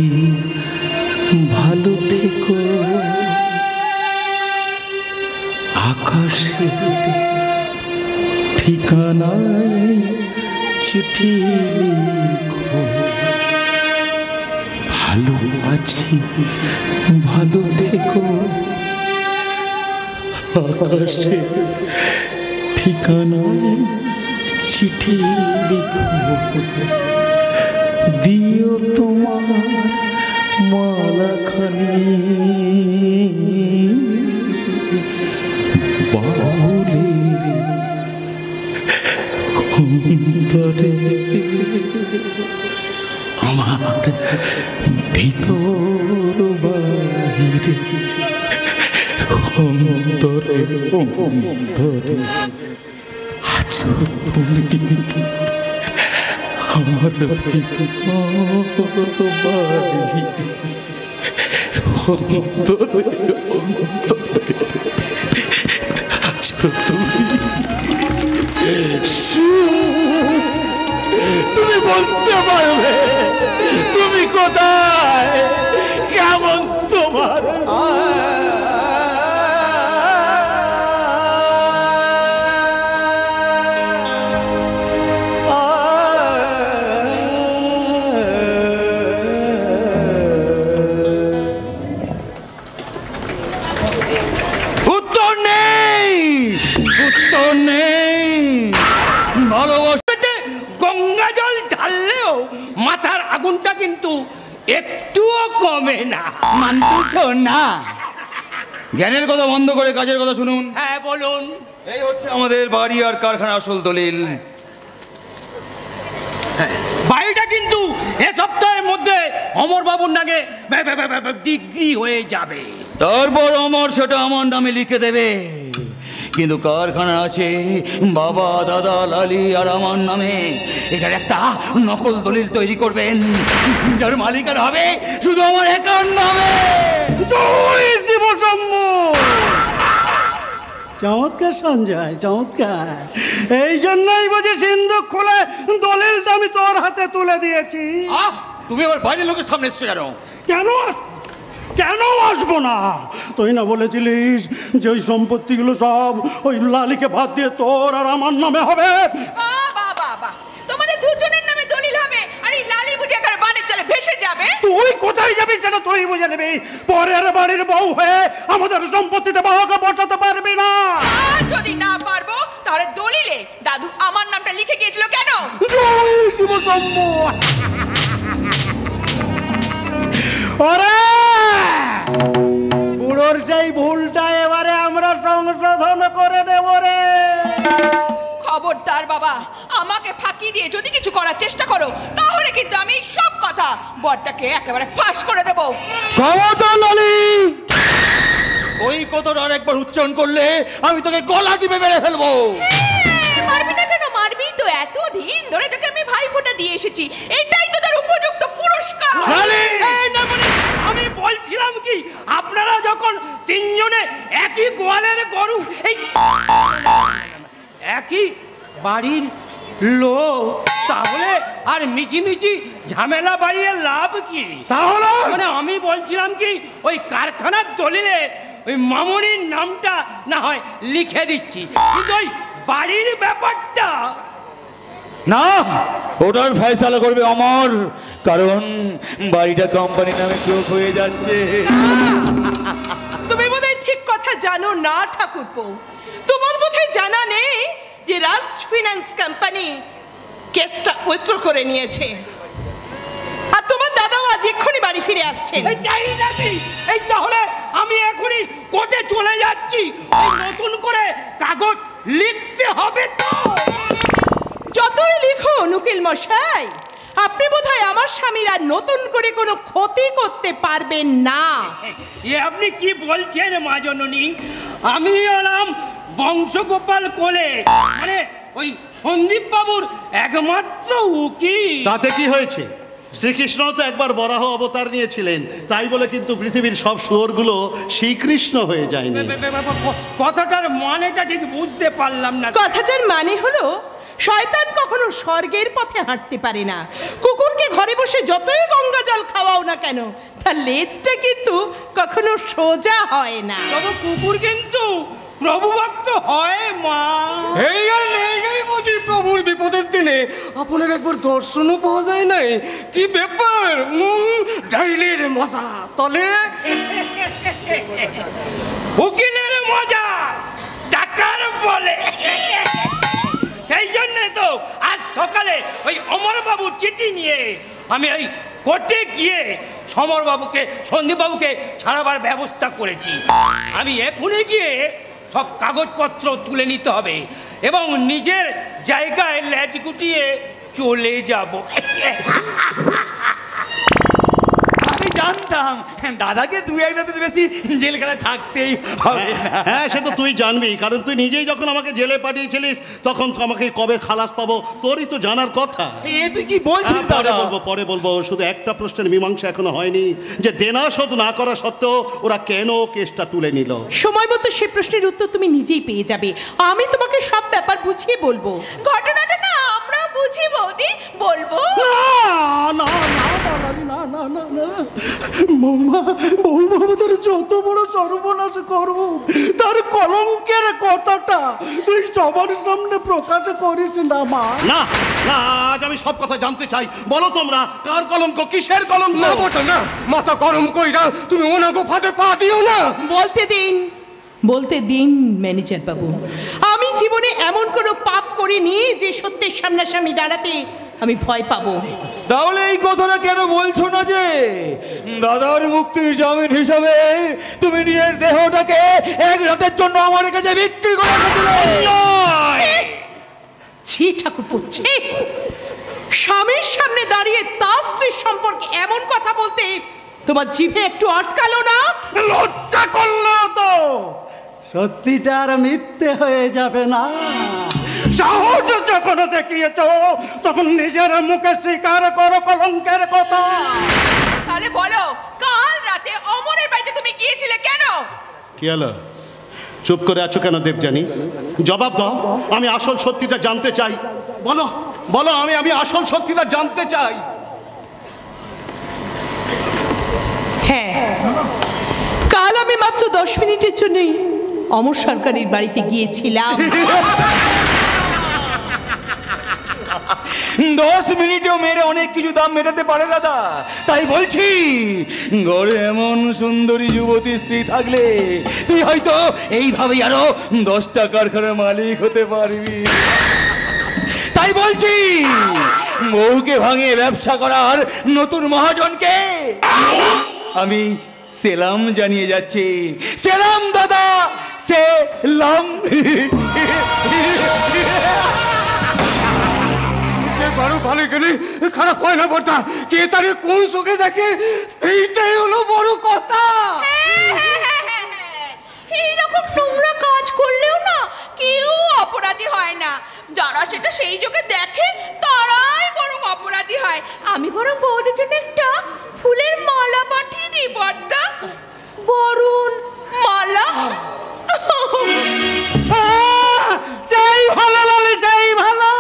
ভালো থেকো। আকাশের ঠিকানায় চিঠি লিখো, ভালো আছি, ভালো থেকো। আকাশের ঠিকানায় চিঠি লিখো, দিও তোমার মালাখানি বাউলের অন্তরে, আমার ভিতর বাহিরে, অন্তরে অন্তরে আছো তুমি, আমার ভিতর বাহিরে, অন্তরে অন্তরে আছো তুমি। তুমি বলতে পারবে তুমি কোথায়, কেমন তোমার উত্তর নেই, উত্তর নেই। ভালোবাসা গঙ্গা জল ঢাললেও মাথার আগুনটা কিন্তু একটুও কমে না। মানতেছ না? জ্ঞানের কথা বন্ধ করে কাজের কথা শুনুন। হ্যাঁ বলুন। এই হচ্ছে আমাদের বাড়ি আর কারখানা আসল দলিল। বাড়িটা কিন্তু এ সপ্তাহের মধ্যে অমরবাবুর নামে ডিগ্রি হয়ে যাবে। তারপর অমর সেটা আমার নামে লিখে দেবে, কিন্তু কারখানা আছে বাবা দাদা লালি আর আমার নামে। এটার একটা নকল দলিল তৈরি করবেন, যার মালিকানা হবে শুধু আমার একার নামে। জয় শিবশম্ভ। চমৎকার সঞ্জয়, চমৎকার। এই জন্যই বুঝি সিন্ধুক খুলে দলিলটা আমি তোর হাতে তুলে দিয়েছি। তুমি আবার বাইরের লোকের সামনে এসছো কেন? কেন কেন আসবো না? তুই না বলেছিলিস যে ওই সম্পত্তিগুলো সব ওই লালিকে ভাত দিয়ে তোর আর আমার নামে হবে? তোমাদের দুজনের নামে দলিল হবে আর এই লালি বুঝে একার বানের জলে ভেসে যাবে। তুই কোথায় যাবি সেটা তুই বুঝে নিবি। পরের বাড়ির বউ হয়ে আমাদের সম্পত্তিতে ভাগ বসাতে পারবি না। যদি না পারবো তাহলে দলিলে দাদু আমার নামটা লিখে গিয়েছিল কেন? জয় শিবশম্ভ। ওরে বুড়োর সেই ভুলটা এবারে আমরা সংশোধন করে নেব রে। খবরদার বাবা, আমাকে ফাঁকি দিয়ে যদি কিছু করার চেষ্টা করো তাহলে কিন্তু আমি সব কথা বরটাকে একেবারে ফাঁস করে দেব। খবরদার লালি, ওই কথাটা আরেকবার উচ্চারণ করলে আমি তোকে গলা টিপে মেরে ফেলবো। মারবি না কেন? মারবি তো, এতদিন ধরে তোকে আমি ভাইফোঁটা দিয়ে এসেছি, এটাই তো তার উপযুক্ত পুরস্কার। আমি বলছিলাম কি, আপনারা যখন তিনজনে একই গোয়ালের গরু, এই একই বাড়ির লোক, তাহলে আর মিছিমিছি ঝামেলা বাড়িয়ে লাভ কি? তাহলে মানে আমি বলছিলাম কি, ওই কারখানার দলিলে ওই মামনির নামটা না হয় লিখে দিচ্ছি, কিন্তু ওই বাড়ির ব্যাপারটা না, ওটার ফয়সালা করবে অমর, কারণ বাড়িটা কোম্পানি নামে চোখ হয়ে যাচ্ছে। তুমি বোধহয় ঠিক কথা জানো না ঠাকুরপো। তোমার বোধহয় জানা নেই যে রাজ ফিনান্স কোম্পানি কেসটা উইথড্র করে নিয়েছে, আর তোমার দাদাও আজ এক্ষুনি বাড়ি ফিরে আসছেন। এই তাহলে আমি এখনই কোর্টে চলে যাচ্ছি, ওই নতুন করে কাগজ লিখতে হবে তো। যতই লিখুন উকিল মশাই, আপনি বোধহয় আমার স্বামীর আর নতুন করে কোনো ক্ষতি করতে পারবেন না। এ আপনি কি বলছেন মা জননী? আমি হলাম বংশগোপাল কোলে, মানে ওই সন্দীপ বাবুর একমাত্র উকিল। তাতে কি হয়েছে? শ্রীকৃষ্ণ তো একবার বরাহ অবতার নিয়েছিলেন, তাই বলে কিন্তু পৃথিবীর সব শুয়োরগুলো শ্রীকৃষ্ণ হয়ে যায়নি। কথাটার মানেটা ঠিক বুঝতে পারলাম না। কথাটার মানে হলো শয়তান কখনো স্বর্গের পথে হাঁটতে পারে না। কুকুরকে ঘরে বসে যতই গঙ্গা জল খাওয়াও না কেন, তার লেজটা কিন্তু কখনো সোজা হয় না। তবে কুকুর কিন্তু প্রভু ভক্ত হয় মা। এই আর নেই বুঝি প্রভুর বিপদের দিনে আপনার একবার দর্শনও পাওয়া যায় নাই। কি ব্যাপার? ডাইলির মজা তলে উকিলের মজা টাকার বলে। সেই জন্য তো আজ সকালে ওই অমরবাবুর চিঠি নিয়ে আমি ওই কোর্টে গিয়ে সমরবাবুকে, সন্দীপবাবুকে ছাড়াবার ব্যবস্থা করেছি। আমি এখনই গিয়ে সব কাগজপত্র তুলে নিতে হবে এবং নিজের জায়গায় লেজ গুটিয়ে চলে যাব। আমি জানতাম দাদাকে দুই এক রাতের বেশি জেলখানায় থাকতেই হবে না। হ্যাঁ, সে তো তুই জানবি, কারণ তুই নিজেই যখন আমাকে জেলে পাঠিয়েছিলিস তখন তো আমাকে কবে খালাস পাবো তোরই তো জানার কথা। তুই কি বলছিস? পরে বলবো। শুধু একটা প্রশ্নের মীমাংসা এখনো হয়নি, যে দেনা শোধ না করা সত্ত্বেও ওরা কেন কেসটা তুলে নিল। সময় মতো সে প্রশ্নের উত্তর তুমি নিজেই পেয়ে যাবে। আমি তোমাকে সব ব্যাপার বুঝিয়ে বলবো। ঘটনাটা না আমরা বুঝি বৌদি, বলবো। না বৌমা, বৌমা আমাদের যত বড় সর্বনাশ করব, তার কলঙ্কের কথাটা তুই সবার সামনে প্রকাশ করিস না মা। না না, আজ আমি সব কথা জানতে চাই। বলো তোমরা, কার কলঙ্ক, কিসের কলঙ্ক? না বটো না, মাথা গরম কইরা তুমি ওনাগো ফাঁদে পা দিও না। বলতে দিন ম্যানেজার বাবু, আমি জীবনে এমন কোনো পাপ করিনি যে সত্যের সামনাসামনি দাঁড়াতে আমি ভয় পাবো। তাহলে এই কথাটা কেন বলছো না যে দাদার মুক্তির জামিন হিসাবে তুমি নিজের দেহটাকে এক রাতের জন্য আমার কাছে বিক্রি করে দিলে? ছি ঠাকুরপো, ছি! স্বামীর সামনে দাঁড়িয়ে তার স্ত্রীর সম্পর্কে এমন কথা বলতে তোমার জিভে একটু আটকালো না? লজ্জা করলো তো সত্যিটা আর মিথ্যে হয়ে যাবে না। সাহস যখন দেখিয়েছ তখন নিজের মুখে স্বীকার করো কলঙ্কের কথা। তাহলে বলো, কাল রাতে অমরের বাড়িতে তুমি গিয়েছিলে কেন? কি হলো? চুপ করে আছো কেন দেবযানী? জবাব দাও, আমি আসল সত্যিটা জানতে চাই। বলো বলো, আমি আসল সত্যিটা জানতে চাই। হ্যাঁ, কাল আমি মাত্র 10 মিনিটের জন্যই অমর সরকারের বাড়িতে গিয়েছিলাম। 10 মিনিটেও মেরে অনেক কিছু দাম মেটাতে পারে দাদা। তাই বলছি, ঘরে এমন সুন্দরী যুবতী স্ত্রী থাকলে তুই হয়তো এইভাবেই আরো 10টা কারখানার মালিক হতে পারবি। তাই বলছি, বউকে ভাঙে ব্যবসা করার নতুন মহাজনকে আমি সেলাম জানিয়ে যাচ্ছি। সেলাম দাদা, সেলাম। ভালো ভালো গেলে খারাপ হয় না বড়টা, কে তারে কোন চোখে দেখে এইটাই হলো বড় কথা। এইরকম নোংরা কাজ করলেও না কেউ অপরাধী হয় না, যারা সেটা সেই চোখে দেখে তারাই বরং অপরাধী হয়। আমি বরং বউদের জন্য একটা ফুলের মালা পাঠিয়ে দিই বড়টা। বরুণ মালা। চাই ভালো লালে, চাই ভালো।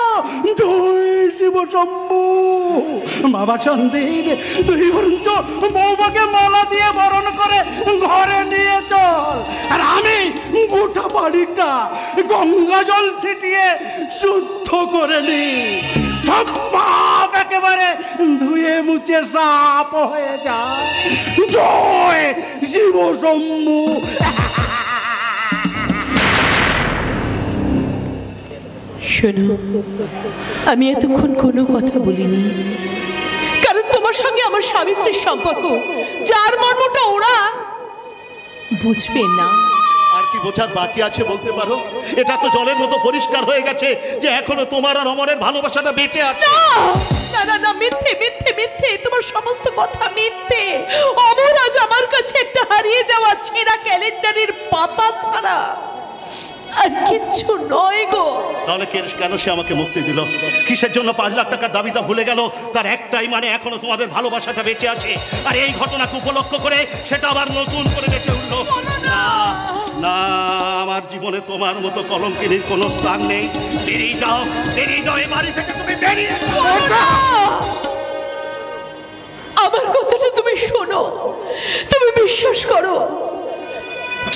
জয় শিব শম্ভু। বাবা সন্দীপ, তুই বরঞ্চ বৌমাকে মালা দিয়ে বরণ করে ঘরে নিয়ে চল, আর আমি গোটা বাড়িটা গঙ্গা জল ছিটিয়ে শুদ্ধ করে নি, সব পাপ একেবারে ধুয়ে মুছে সাপ হয়ে যায়। জয় শিব শম্ভু। শোনো, আমি এতক্ষণ কোনো কথা বলিনি, কারণ তোমার সঙ্গে আমার স্বামী স্ত্রীর সম্পর্ক, যার মর্মটা ওরা বুঝবে না। আর কি বোঝার বাকি আছে বলতে পারো? এটা তো জলের মতো পরিষ্কার হয়ে গেছে যে এখনো তোমার আর অমরের ভালোবাসাটা বেঁচে আছে। না না না, মিথ্যে মিথ্যে মিথ্যে, তোমার সমস্ত কথা মিথ্যে। অমর আজ আমার কাছে একটা হারিয়ে যাওয়া ছেঁড়া ক্যালেন্ডারের পাতা ছাড়া আর কিচ্ছু নয় গো। তাহলে কেন সে আমাকে মুক্তি দিল? কিসের জন্য 5 লাখ টাকার দাবিটা ভুলে গেল? তার একটাই মানে, এখনো তোমাদের ভালোবাসাটা বেঁচে আছে। আর এই ঘটনাকে উপলক্ষ করে সেটা আবার নতুন করে বেঁচে উঠলো। না না, আমার জীবনে তোমার মতো কলঙ্কিনীর কোনো স্থান নেই। বেরিয়ে যাও, বেরিয়ে যাও এই বাড়ি থেকে, তুমি বেরিয়ে যাও। আমার কথাটা তুমি শোনো, তুমি বিশ্বাস করো,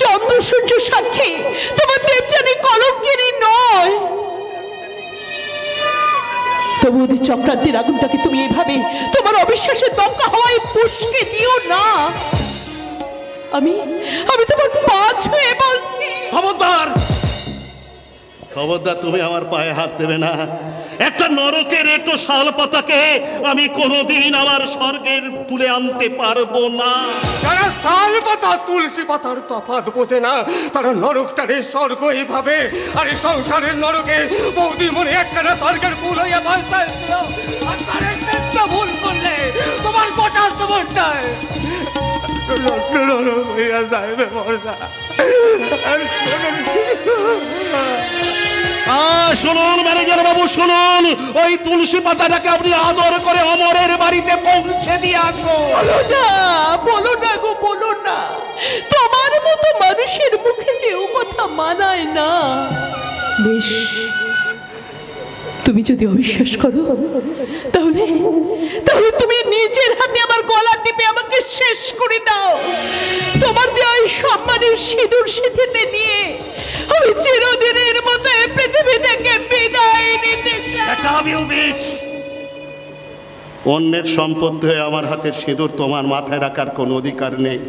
চন্দ্র সূর্য সাক্ষী, তোমার দেবযানী কলঙ্কিনী নয়। তবু ওদের চক্রান্তের আগুনটাকে তুমি এইভাবে তোমার অবিশ্বাসের দমকা হওয়ায় পুষ্কে দিও না। আমি তোমার পা ছুঁয়ে বলছি, খবরদার, খবরদার, তুমি আমার পায়ে হাত দেবে না। একটা নরকের এটো শাল পাতাকে আমি কোনোদিন আমার স্বর্গের তুলে আনতে পারবো না। যারা শাল পাতা তুলসী পাতার তফাৎ বোঝে না, তারা নরকটারে স্বর্গ এইভাবে। আর এই সংসারের নরকে বৌদি মনে একখানা স্বর্গের ফুল হইয়া বাঁচতে ভুল করলে তোমার গোটা জীবনটায় নরক হইয়া যাইবে বর্দা। শুনুন ম্যানেজার বাবু, শুনুন, ওই তুলসী পাতাটাকে আপনি আদর করে অমরের বাড়িতে পৌঁছে দিয়ে আসবো। বলো না গো, বলো না। তোমার মতো মানুষের মুখে যে ও কথা মানায় না। বেশ, তুমি যদি অবিশ্বাস করো, তাহলে তুমি নিজের হাতে আমার গলা টিপে আমাকে শেষ করে দাও। তোমার দেওয়া এই সম্মানের সিঁদুর সিঁথিতে নিয়ে আমি চিরদিনের মতো এই পৃথিবী থেকে বিদায় নিতে চাই। অন্যের সম্পত্তি হয়ে আমার হাতের সিঁদুর তোমার মাথায় রাখার কোনো অধিকার নেই।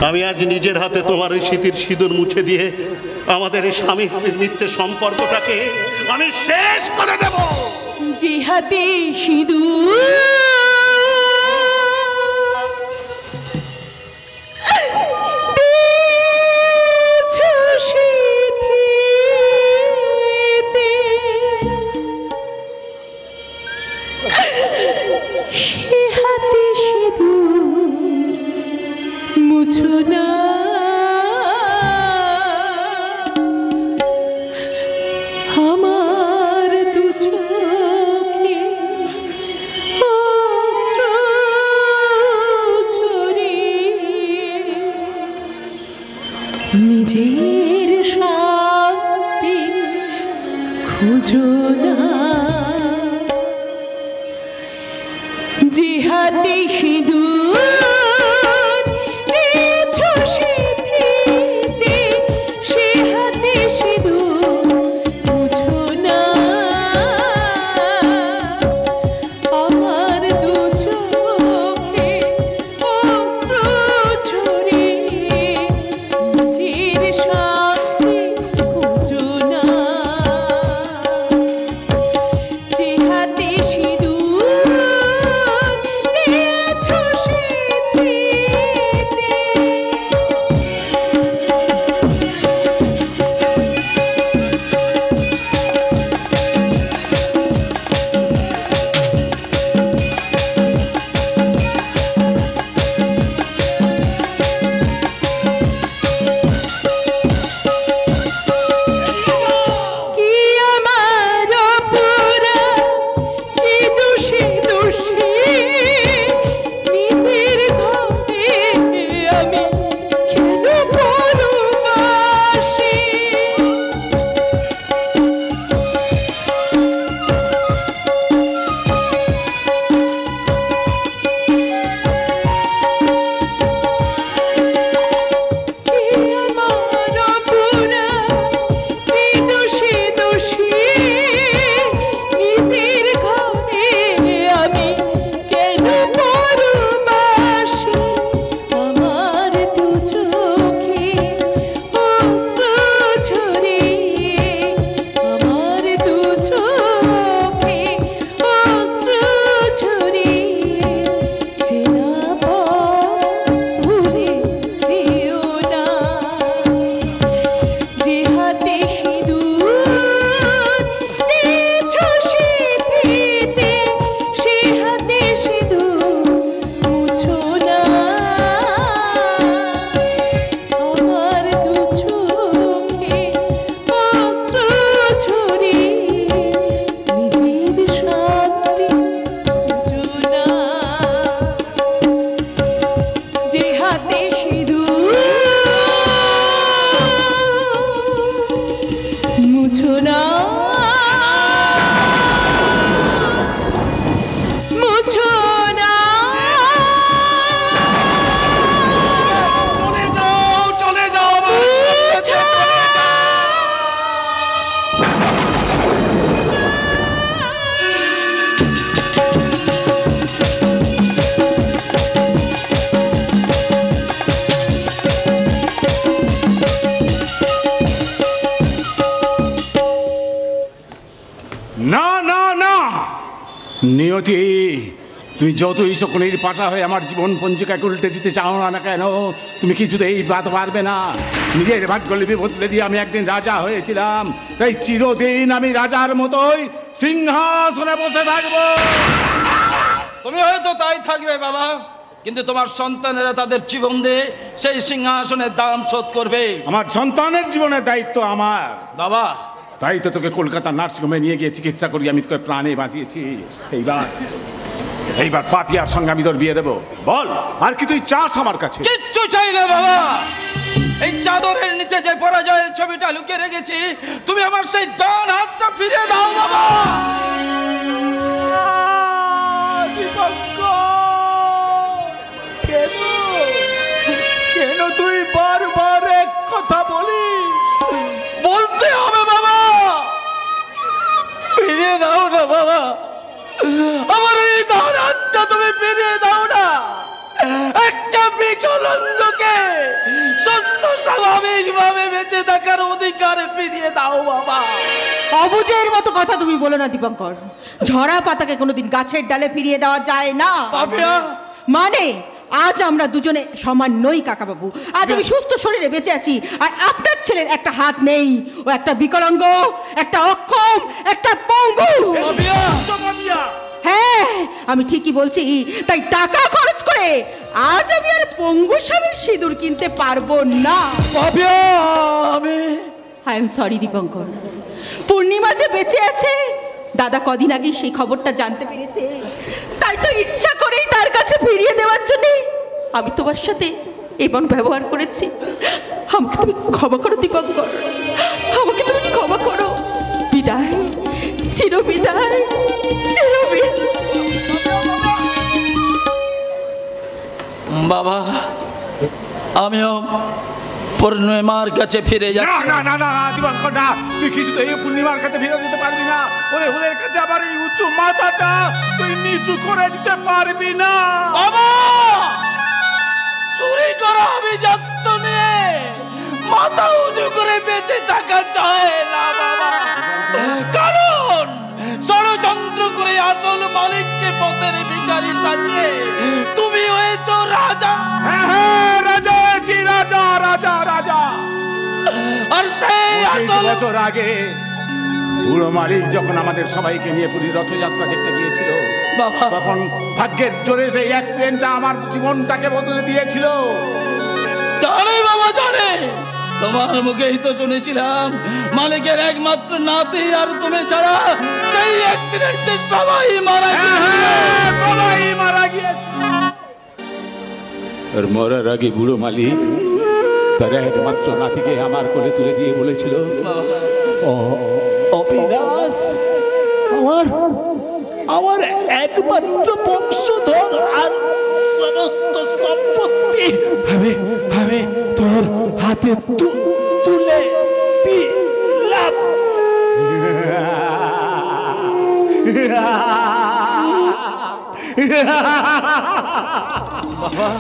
আমি আজ নিজের হাতে তোমার ওই স্মৃতির সিঁদুর মুছে দিয়ে আমাদের এই স্বামী স্ত্রীর মিথ্যে সম্পর্কটাকে আমি শেষ করে দেব। যে হাতে সিঁদুর সে হাতে সিঁদুর মুছো না, আমার দু চোখে অশ্রু ঝরিয়ে নিজের শান্তি খুঁজো না। যে হাতে সিঁদুর দিয়েছো সিঁথিতে, সে হাতে সিঁদুর মুছো না, আমার দু চোখে অশ্রু ঝরিয়ে নিজের শান্তি খুঁজো না। যে হাতে সিঁদুর দিয়েছো নিয়তি, তুমি যতই শকুনির পাশা হয়ে আমার জীবন পঞ্জিকাকে উল্টে দিতে চাও না কেন, তুমি কিছুতেই বাদ পারবে না। নিজের ভাগ্যলিপি বদলে দিয়ে আমি একদিন রাজা হয়েছিলাম, তাই চিরদিন আমি রাজার মতোই সিংহাসনে বসে থাকবো। তুমি হয়তো তাই থাকবে বাবা, কিন্তু তোমার সন্তানেরা তাদের জীবন দিয়ে সেই সিংহাসনের দাম শোধ করবে। আমার সন্তানের জীবনের দায়িত্ব আমার বাবা, তাই তো তোকে কলকাতা নার্সিংহোমে নিয়ে গিয়ে চিকিৎসা করি, আমি তোকে প্রাণে বাঁচিয়েছি। এইবার পাপিয়ার সঙ্গে আমি তোর বিয়ে দেবো। বল, আর কি তুই চাস আমার কাছে? কিচ্ছু চাই না বাবা, এই চাদরের নিচে যে পরাজয়ের ছবিটা লুকিয়ে রেখেছি, তুমি আমার সেই ডান হাতটা ফিরিয়ে দাও বাবা। কেন তুই বারবার এক কথা বলিস? বলতে হবে বাবা, ফিরিয়ে দাও না বাবা, আমার এই ডান হাতটা তুমি ফিরিয়ে দাও না। একটা বিকলাঙ্গকে সুস্থ স্বাভাবিক ভাবে বেঁচে থাকার অধিকার ফিরিয়ে দাও বাবা। অবুঝের মতো কথা তুমি বলো না দীপঙ্কর। ঝরা পাতাকে কোনোদিন গাছের ডালে ফিরিয়ে দেওয়া যায় না। মানে আজ আমরা দুজনে সমান নই কাকাবাবু। আজ আমি সুস্থ শরীরে বেঁচে আছি, আর আপনার ছেলের একটা হাত নেই, ও একটা বিকলাঙ্গ, একটা অক্ষম, একটা পঙ্গু। হ্যাঁ, আমি ঠিকই বলছি। তাই টাকা খরচ করে আজ আমি আর পঙ্গু স্বামীর সিঁদুর কিনতে পারবো না। I am sorry Dipankar. Purnima যে বেঁচে আছে, দাদা কদিন আগে সেই খবরটা জানতে পেরেছে, তাই তো ইচ্ছা করেই তার কাছে ফিরিয়ে দেওয়ার জন্য আমি তোমার সাথে এমন ব্যবহার করেছি। আমাকে তুমি ক্ষমা করো দীপঙ্কর, আমাকে তুমি ক্ষমা করো। বিদায়, চিরবিদায়, চিরবিদায়। বাবা, আমিও পূর্ণিমার কাছে ফিরে যাচ্ছি। না না না না দীপঙ্কর, না, তুই কিছুতেই পূর্ণিমার কাছে ফিরে যেতে পারবি না। ওদের কাছে আবার এই উঁচু মাথাটা তুই নিচু করে দিতে পারবি না। বাবা, চুরি করা অভিযুক্ত নিয়ে মাথা উঁচু করে বেঁচে থাকা যায় না বাবা, কারণ ষড়যন্ত্র করে আসল মালিককে পথের ভিখারি সাজিয়ে তুমি হয়েছ রাজা। হ্যাঁ, রাজা আছি, রাজা রাজা রাজা। আর সেই বছর আগে বুড়ো মালিক যখন আমাদের সবাইকে নিয়ে পুরী রথযাত্রা দেখতে গিয়েছিল, তখন ভাগ্যের জোরে সেই অ্যাক্সিডেন্টটা আমার জীবনটাকে বদলে দিয়েছিল। জানে বাবা, জানে। তোমার মুখেই তো শুনেছিলাম মালিকের একমাত্র নাতি আর তুমি ছাড়া সেই অ্যাক্সিডেন্টে সবাই মারা গিয়েছে। আর মরার আগে বুড়ো মালিক তার একমাত্র নাতিকে আমার কোলে তুলে দিয়ে বলেছিল, অবিনাশ, আমার একমাত্র বংশধর, আর সমস্ত সম্পত্তি আমি তোর হাতে তুলে দিলাম।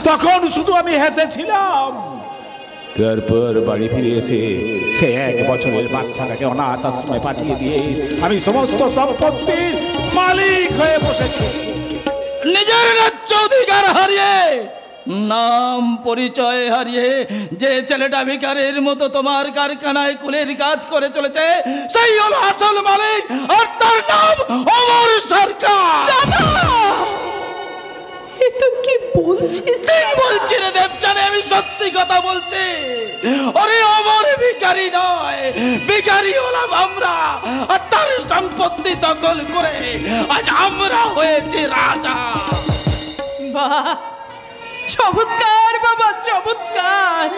তখন শুধু আমি হেসেছিলাম। তারপর বাড়ি ফিরে এসে সে 1 বছরের বাচ্চাটাকে অনাথ আশ্রমে পাঠিয়ে দিয়ে আমি সমস্ত সম্পত্তির মালিক হয়ে বসেছি। নিজের ন্যায্য অধিকার হারিয়ে, নাম পরিচয় হারিয়ে যে ছেলেটা ভিখারির মতো তোমার কারখানায় কুলের কাজ করে চলেছে, সেই হলো আসল মালিক, আর তার নাম অমর সরকার। কি বলছিস? বলছি রে দেবজানে, আমি সত্যি কথা বলছি। আরে অমর ভিখারি নয়, ভিখারি হলাম আমরা, আর তার সম্পত্তি দখল করে আজ আমরা হয়েছি রাজা। বাহ, চমৎকার বাবা, চমৎকার।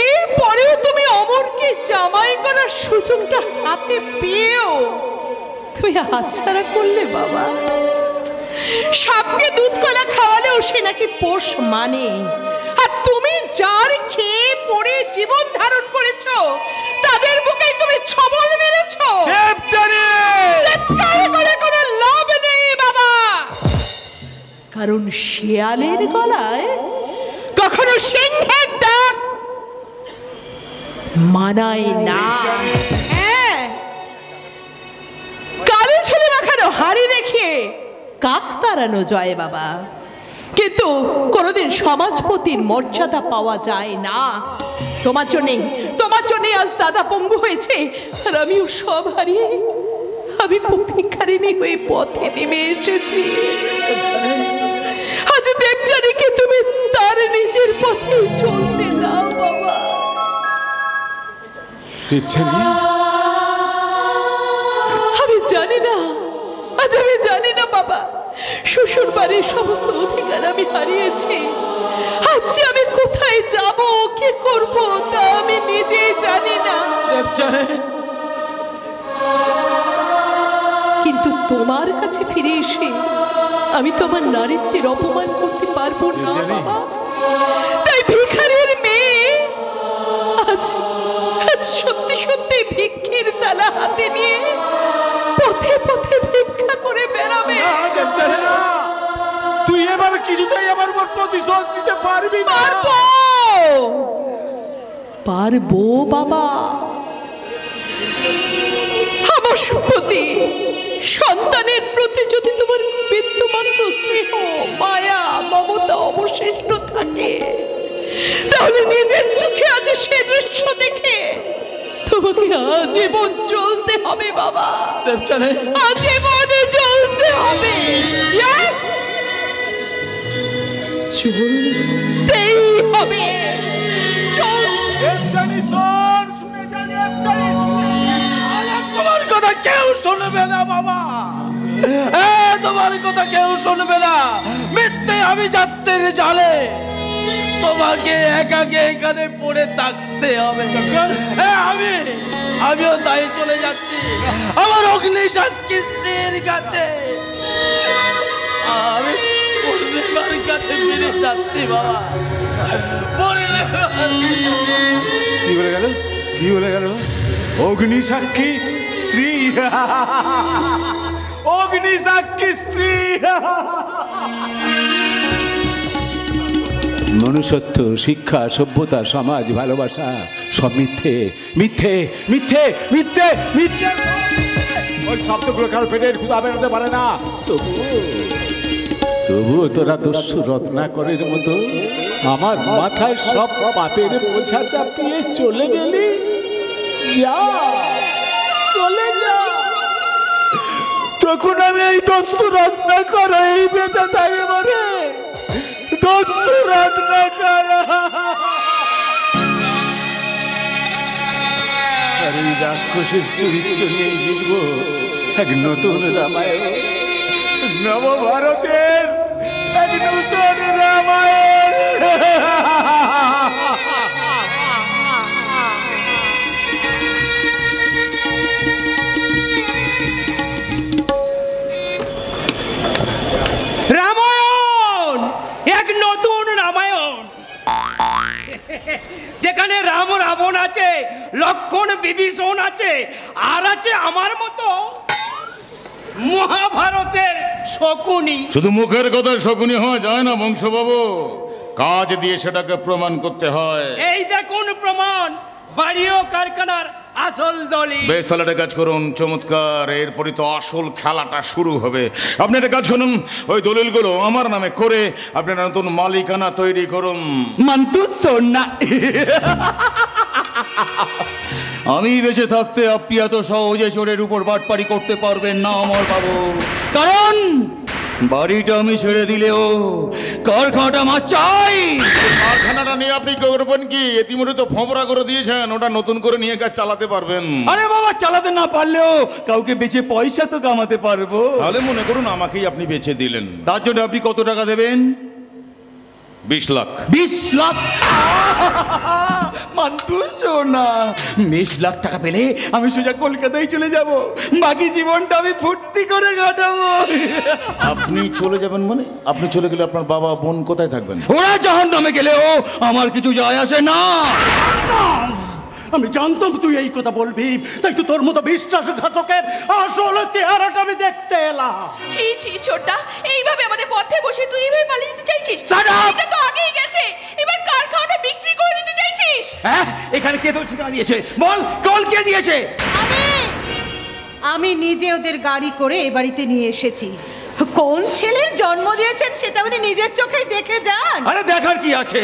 এরপরেও তুমি অমরকে জামাই করার সুযোগটা হাতে পেয়েও তুই হাতছাড়া করলে বাবা। সাপকে দুধ কলা খাওয়ালেও সে নাকি পোষ মানে, আর তুমি যার খেয়ে পড়ে জীবন ধারণ করেছো তাদের বুকে তুমি ছবল মেরেছো। চিৎকার করে কোনো লাভ নেই বাবা, কারণ শিয়ালের গলায় কখনো সিংহের ডাক মানায় না। হ্যাঁ, কালো ছেলে মাখানো হাড়ি দেখিয়ে কাক তাড়ানো যায় বাবা, কিন্তু কোনোদিন সমাজপতির মর্যাদা পাওয়া যায় না। তোমার জন্যে আজ দাদা পঙ্গু হয়েছে, আর আমিও সব হারিয়ে আমি ভিখারিণী হয়ে পথে নেমে এসেছি। আজ দেবযানীকে তুমি তার নিজের পথে চলতে দাও বাবা। আমি জানি না বাবা, শ্বশুর বাড়ির সমস্ত অধিকার আমি হারিয়েছি। আজ আমি কোথায় যাব, কি করব তা আমি নিজেই জানি না। কিন্তু তোমার কাছে ফিরে এসে আমি তোমার নারীত্বের অপমান করতে পারবো না বাবা। তাই ভিখারির মেয়ে আজ সত্যি সত্যি ভিক্ষের থালা হাতে নিয়ে পথে পথে ভিক্ষা করে বেড়াবে। তুই এবার কিছুতেই আমার উপর প্রতিশোধ নিতে পারবি না। পারবো বাবা। আমার প্রতি, সন্তানের প্রতি যদি তোমার বিন্দুমাত্র স্নেহ, মায়া, মমতা অবশিষ্ট থাকে, তাহলে নিজের চোখে আজ সে দৃশ্য দেখে তোমাকে আজীবন চলতে হবে বাবা। আজীবনে চলতে হবে, চলতেই হবে। তোমার কথা কেউ শুনবে না বাবা, তোমার কথা কেউ শুনবে না। মিথ্যে আমি যাত্রের জালে তোমাকে একাকে এখানে পড়ে থাকতে হবে। আমিও তাই চলে যাচ্ছি আমার অগ্নি সাক্ষী স্ত্রীর কাছে। আমি পূর্ণিমার কাছে ফিরে যাচ্ছি বাবা। কি বলে গেল? অগ্নি সাক্ষী স্ত্রী, অগ্নি সাক্ষী স্ত্রী। মনুষ্যত্ব, শিক্ষা, সভ্যতা, সমাজ, ভালোবাসা সব মিথ্যে মিথ্যে মিথ্যে মিথ্যে মিথ্যে। ওই শব্দগুলো কারো পেটের ক্ষুধা বেরোতে পারে না। তবুও তোরা দস্যু রত্নাকরের মতো আমার মাথায় সব পাপের বোঝা চাপিয়ে চলে গেলি। যা, চলে যা। তখন আমি এই দস্যু রত্নাকর এই বেঁচে থাকবো রে। দস্যু রত্নাকর। আর এই রাক্ষসের চরিত্র নিয়ে লিখব এক নতুন রামায়ণ, নবভারতের এক নতুন রামায়ণ। রামায়ণ, এক নতুন রামায়ণ, যেখানে রাম রাবণ আছে, লক্ষণ বিভীষণ আছে, আর আছে আমার মতো মহাভারতের শকুনি। শুধু মুখের কথা শকুনি হওয়া যায় না বংশবাবু, কাজ দিয়ে সেটাকে প্রমাণ করতে হয়। এই দেখুন প্রমাণ, বাড়ি ও কারখানার আসল দলিল। বেশ, তাহলে একটা কাজ করুন, চমৎকার। এরপরই তো আসল খেলাটা শুরু হবে। আপনি একটা কাজ করুন, ওই দলিলগুলো আমার নামে করে আপনারা নতুন মালিকানা তৈরি করুন। মান্তু সোনা, আমি বেঁচে থাকতে আপনি এত সহজে চোরের উপর বাটপারি করতে পারবেন না আমার বাবু। কারণ বাড়িটা আমি ছেড়ে দিলেও কারখানাটা আমার চাই। কারখানাটা নিয়ে আপনি করবেন কি? ইতিমধ্যে তো ফোঁপরা করে দিয়েছেন, ওটা নতুন করে নিয়ে কাজ চালাতে পারবেন। আরে বাবা, চালাতে না পারলেও কাউকে বেচে পয়সা তো কামাতে পারবো। তাহলে মনে করুন আমাকেই আপনি বেচে দিলেন। তার জন্য আপনি কত টাকা দেবেন? 20 লাখ। 20 লাখ? মান্তু সোনা, 20 লাখ টাকা পেলে আমি সোজা কলকাতায় চলে যাব, বাকি জীবনটা আমি ফুর্তি করে কাটাবো। আপনি চলে যাবেন মানে? আপনি চলে গেলে আপনার বাবা বোন কোথায় থাকবেন? ওরা জাহান্নামে গেলেও আমার কিছু যায় আসে না। আমি জানতাম তুই এই কথা বলবি, তাই তো তোর মতো বিশ্বাসঘাতকের আসল চেহারাটা আমি দেখতে এলাম। ছি ছি ছোট্টা, এইভাবে আমাদের পথে বসে তুই এইভাবে পালিয়ে যেতে চাইছিস? এটা তো আগেই গেছে, এবার কারখানাটা বিক্রি করে দিতে চাইছিস? হ্যাঁ, এখানে কে তোর ঠিকানা দিয়েছে? বল, কল কে দিয়েছে? আমি নিজে ওদের গাড়ি করে এ বাড়িতে নিয়ে এসেছি। কোন ছেলের জন্ম দিয়েছেন সেটা উনি নিজের চোখেই দেখে যান। আরে দেখার কি আছে,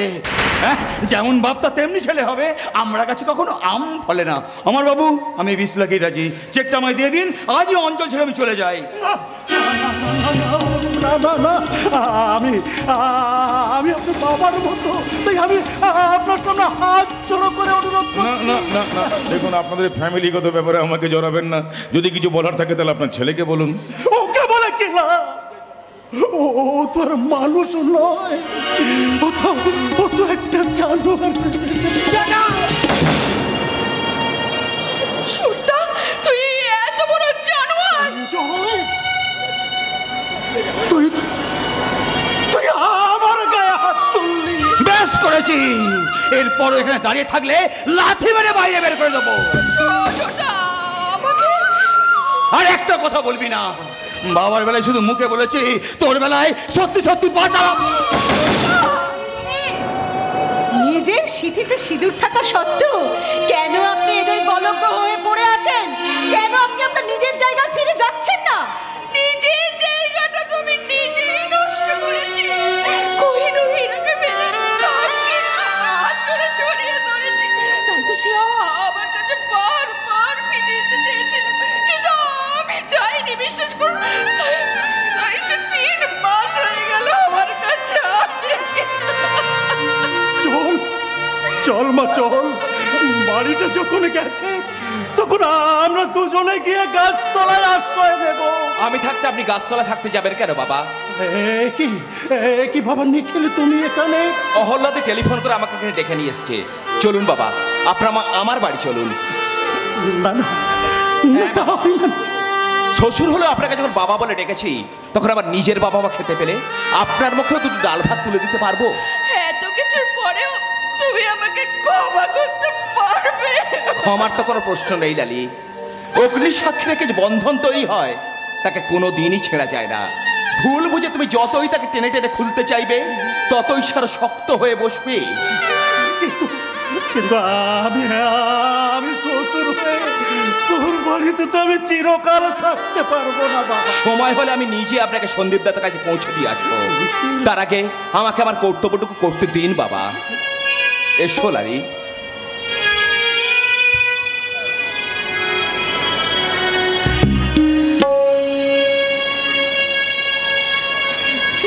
হ্যাঁ? যেমন বাপটা তেমনি ছেলে হবে। আমরা কাছে কখনো আম ফলে না। আমার বাবু, আমি 20 লাখই রাজি। চেকটা আমায় দিয়ে দিন, আজই অঞ্চল ছেড়ে আমি চলে যাই। না না না, আমি আপনার বাবার মতো, তাই আমি আপনার সামনে হাত জোড়ো করে অনুরোধ না না না না, দেখুন আপনাদের ফ্যামিলিগত ব্যাপারে আমাকে জড়াবেন না। যদি কিছু বলার থাকে তাহলে আপনার ছেলেকে বলুন। ওকে বলে কি না, ও তো আর মানুষ নয়, ও তো একটা জানোয়ার। সুরটা, তুই এত বড় জানোয়ার! তুই আমার গায়ে হাত তুললি। বেশ করেছি, এরপর এখানে দাঁড়িয়ে থাকলে লাথি মেরে বাইরে বের করে দেবো। আর একটা কথা বলবি না। বাবার বেলায় শুধু মুখে বলেছি, তোর বেলায় সত্যি সত্যি বাঁচা। নিজের সিঁথিতে সিঁদুর থাকা সত্ত্বেও কেন আপনি এদের গলগ্রহ হয়ে পড়ে আছেন? কেন আপনি আপনার নিজের জায়গায় ফিরে যাচ্ছেন না? নিজের জায়গাটা তো আমি নিজেই নষ্ট করেছি। কোহিনূর হীরাকে ফেলে কাঠকে আঁচড়ে ছড়িয়ে ধরেছি। তাই তো সে আমার কাছে বারবার ফিরে যেতে চেয়েছিল, কিন্তু আমি চাইনি, বিশ্বাস করুন। তাই সে 3 মাস হয়ে গেল আমার কাছে আসেনি। চল মা চল, বাড়িটা যখন গেছে তখন আমরা দুজনে গিয়ে গাছতলায় আশ্রয় নেব। আমি থাকতে আপনি গাছতলা থাকতে যাবেন কেন বাবা? কি বাবা নিখিল, তুমি এখানে? অহল্লাদে টেলিফোন করে আমাকে এখানে ডেকে নিয়ে এসছে। চলুন বাবা, আপনার আমার বাড়ি চলুন। না না, শ্বশুর হলো আপনাকে যখন বাবা বলে ডেকেছি, তখন আমার নিজের বাবা মা খেতে পেলে আপনার মুখেও 2 ডাল ভাত তুলে দিতে পারবো। এত কিছুর পরেও তুমি আমাকে ক্ষমা করতে পারবে? ক্ষমার তো কোনো প্রশ্ন নেই লালি। অগ্নির সাক্ষী রেখে যে বন্ধন তৈরি হয়, তাকে কোনো দিনই ছেড়া যায় না। ভুল বুঝে তুমি যতই তাকে টেনে টেনে খুলতে চাইবে, ততই সারা শক্ত হয়ে বসবে। কিন্তু আমি শ্বশুর হয়ে তোর বাড়িতে তো আমি চিরকাল থাকতে পারবো না বাবা। সময় হলে আমি নিজে আপনাকে সন্দীপ দাতার কাছে পৌঁছে দিয়ে আসবো। তার আগে আমাকে আমার কর্তব্যটুকু করতে দিন বাবা। এসো লালি।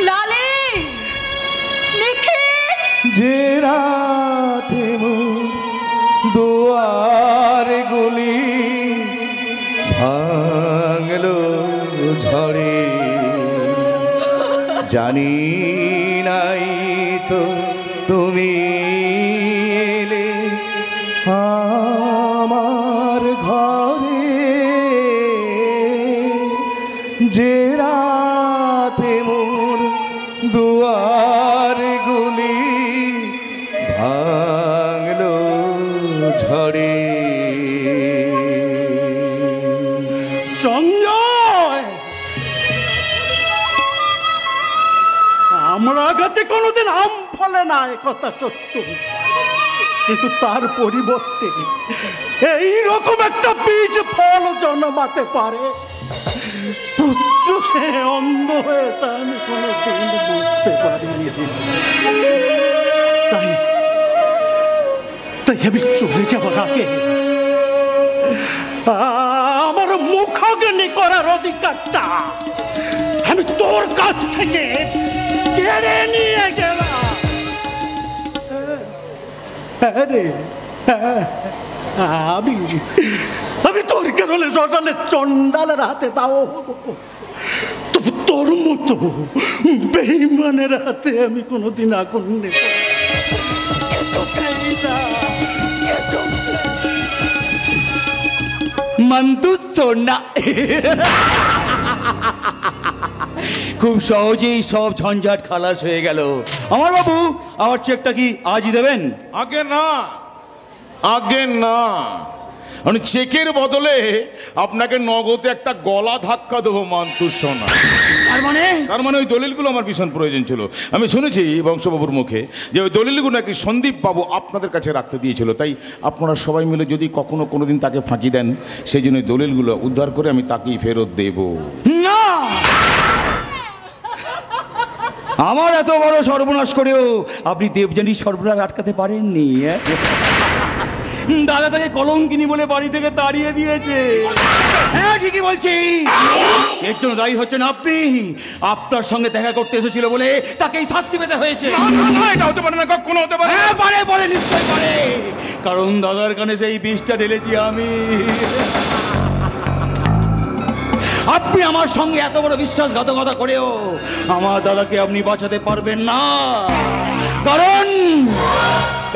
লালি, নিখিল, যে রাতে দুয়ার গুলি ভাঙলো ঝড়ে, জানি নাই তো তুমি এলে আমার ঘরে। যে রাতে মোর দুয়ার গুলি ভাঙলো ঝড়ে। সঞ্জয়, আমরা গাছে কোনোদিন আম ফলে না, কথা সত্য, কিন্তু তার পরিবর্তে এইরকম একটা বীজ ফল জন্মাতে পারে। পুত্র সে অন্ধ হয়ে তা আমি কোনোদিন বুঝতে পারিনি। তাই আমি চলে যাবার আগে আমার মুখাগ্নি করার অধিকারটা আমি তোর কাছ থেকে কেড়ে নিয়ে গেলাম। আমি তোর কেরলে শ্মশানের চন্ডালের হাতে দাও হবো, তবু তোর মতো বেঈমানের হাতে আমি কোনোদিন আগুন নেব। মন্তু সোনা, খুব সহজেই সব ঝঞ্ঝাট খালাস হয়ে গেল। আমার বাবু, আমার চেকটা কি আজই দেবেন? আগে না, আগে না, মানে চেকের বদলে আপনাকে নগদে একটা গলা ধাক্কা দেবো মন্তু সোনা। তার মানে তার মানে ওই দলিলগুলো আমার ভীষণ প্রয়োজন ছিল। আমি শুনেছি বংশবাবুর মুখে যে ওই দলিলগুলো নাকি সন্দীপ বাবু আপনাদের কাছে রাখতে দিয়েছিল, তাই আপনারা সবাই মিলে যদি কখনো কোনোদিন তাকে ফাঁকি দেন, সেই জন্য ওই দলিলগুলো উদ্ধার করে আমি তাকেই ফেরত দেব। না, আমার এত বড় সর্বনাশ করেও আপনি দেবযানীর সর্বনাশ আটকাতে পারেননি। দাদা তাকে কলঙ্কিনী বলে বাড়ি থেকে তাড়িয়ে দিয়েছে। হ্যাঁ, ঠিকই বলছি। এর জন্য দায়ী হচ্ছেন আপনি। আপনার সঙ্গে দেখা করতে এসেছিল বলে তাকেই শাস্তি পেতে হয়েছে। এটা হতে পারে না, কখনো হতে পারে। হ্যাঁ, পারে পারে, নিশ্চয় পারে, কারণ দাদার কানে সেই বিষটা ঢেলেছি আমি। আপনি আমার সঙ্গে এত বড় বিশ্বাসঘাতকতা করেও আমার দাদাকে আপনি বাঁচাতে পারবেন না, কারণ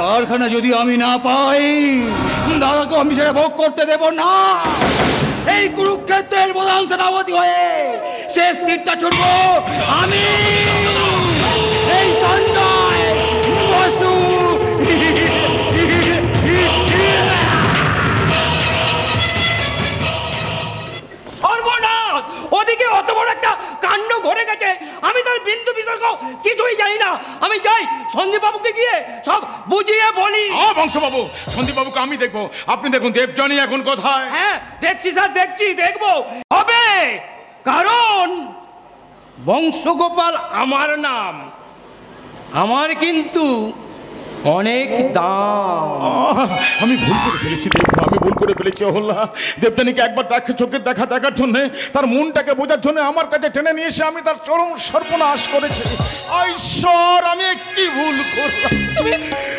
কারখানা যদি আমি না পাই, দাদাকে আমি সেটা ভোগ করতে দেব না। এই কুরুক্ষেত্রের প্রধান সেনাপতি হয়ে শেষ তীরটা ছুটব আমি, এই সঞ্জয় বসু। সর্বনাশ! ওদিকে অত বড় একটা কাণ্ড ঘটে গেছে, আমি তার বিন্দু বিসর্গ কিছুই জানি না। আমি যাই সন্দীপ বাবুকে গিয়ে সব বুঝিয়ে বলি। বংশবাবু, সন্দীপ বাবুকে আমি দেখবো, আপনি দেখুন দেবযানী এখন কোথায়। হ্যাঁ, দেখছি স্যার, দেখছি, দেখবো হবে, কারণ বংশগোপাল আমার নাম, আমার কিন্তু অনেক দাম। আমি ভুল করে ফেলেছি দেব, আমি ভুল করে ফেলেছি অহল্যা। দেবযানীকে একবার চোখের দেখার জন্য, তার মনটাকে বোঝার জন্য আমার কাছে টেনে নিয়ে এসে আমি তার চরম সর্বনাশ করেছি। ঈশ্বর, আমি কি ভুল করলাম।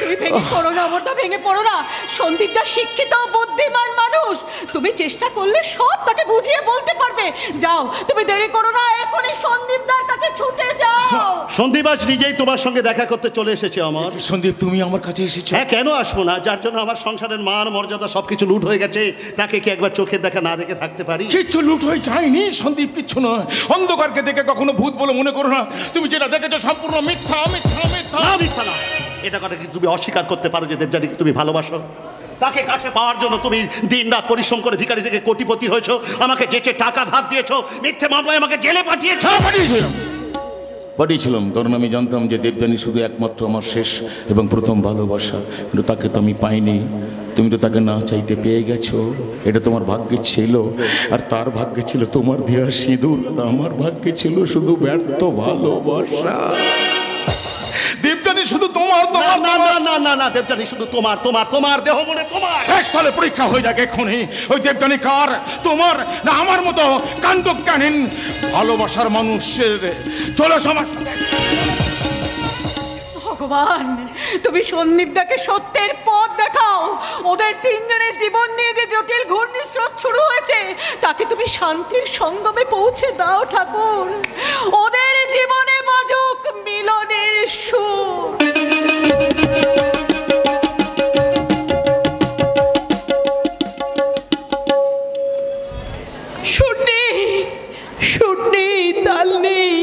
তুমি ভেঙে পড়ো না অমরদা, ভেঙে পড়ো না। সন্দীপটা শিক্ষিত বুদ্ধিমান মানুষ, তুমি চেষ্টা করলে সব তাকে বুঝিয়ে বলতে পারবে। যাও, তুমি দেরি করো না, এখনই সন্দীপদার কাছে ছুটে যাও। সন্দীপ আজ নিজেই তোমার সঙ্গে দেখা করতে চলে এসেছে। আমার সন্দীপ, তুমি আমার কাছে এসেছো? হ্যাঁ, কেন আসবো না? যার জন্য আমার সংসারের মান মর্যাদা সবকিছু লুট হয়ে গেছে, তাকে কি একবার চোখের দেখা না দেখে থাকতে পারি? কিচ্ছু লুট হয়ে যায়নি সন্দীপ, কিচ্ছু নয়। অন্ধকারকে দেখে কখনো ভূত বলে মনে করো না। তুমি যেটা দেখেছো সম্পূর্ণ মিথ্যা, মিথ্যা, মিথ্যা। না, মিথ্যা না। এটা কথা কি তুমি অস্বীকার করতে পারো যে দেবযানীকে তুমি ভালোবাসো? তাকে কাছে পাওয়ার জন্য তুমি দিন রাত পরিশ্রম করে ভিখারি থেকে কোটিপতি হয়েছো, আমাকে যেচে টাকা ধার দিয়েছো, মিথ্যে মামলায় আমাকে জেলে পাঠিয়েছো। পাঠিয়েছিলাম কারণ আমি জানতাম যে দেবযানী শুধু একমাত্র আমার শেষ এবং প্রথম ভালোবাসা, কিন্তু তাকে তো আমি পাইনি। তুমি তো তাকে না চাইতে পেয়ে গেছো, এটা তোমার ভাগ্যে ছিল। আর তার ভাগ্যে ছিল তোমার দেয়া সিঁদুর, আমার ভাগ্যে ছিল শুধু ব্যর্থ ভালোবাসা। দেবযানী শুধু তোমার। না না না না না, দেবযানী শুধু তোমার, তোমার তোমার দেহ মনে তোমার। তাহলে পরীক্ষা হয়ে যাক এক্ষুনি, ওই দেবযানী কার, তোমার না আমার মতো কাণ্ডজ্ঞানহীন ভালোবাসার মানুষের। চলো সমাজ। ভগবান, তুমি সন্দীপদাকে সত্যের পথ দেখাও। ওদের তিনজনের জীবন নিয়ে যে জটিল ঘূর্ণিস্রোত শুরু হয়েছে, তাকে তুমি শান্তির সঙ্গমে পৌঁছে দাও ঠাকুর। ওদের জীবনে বাজুক মিলনের সুর। সুর নেই, সুর নেই, তাল নেই।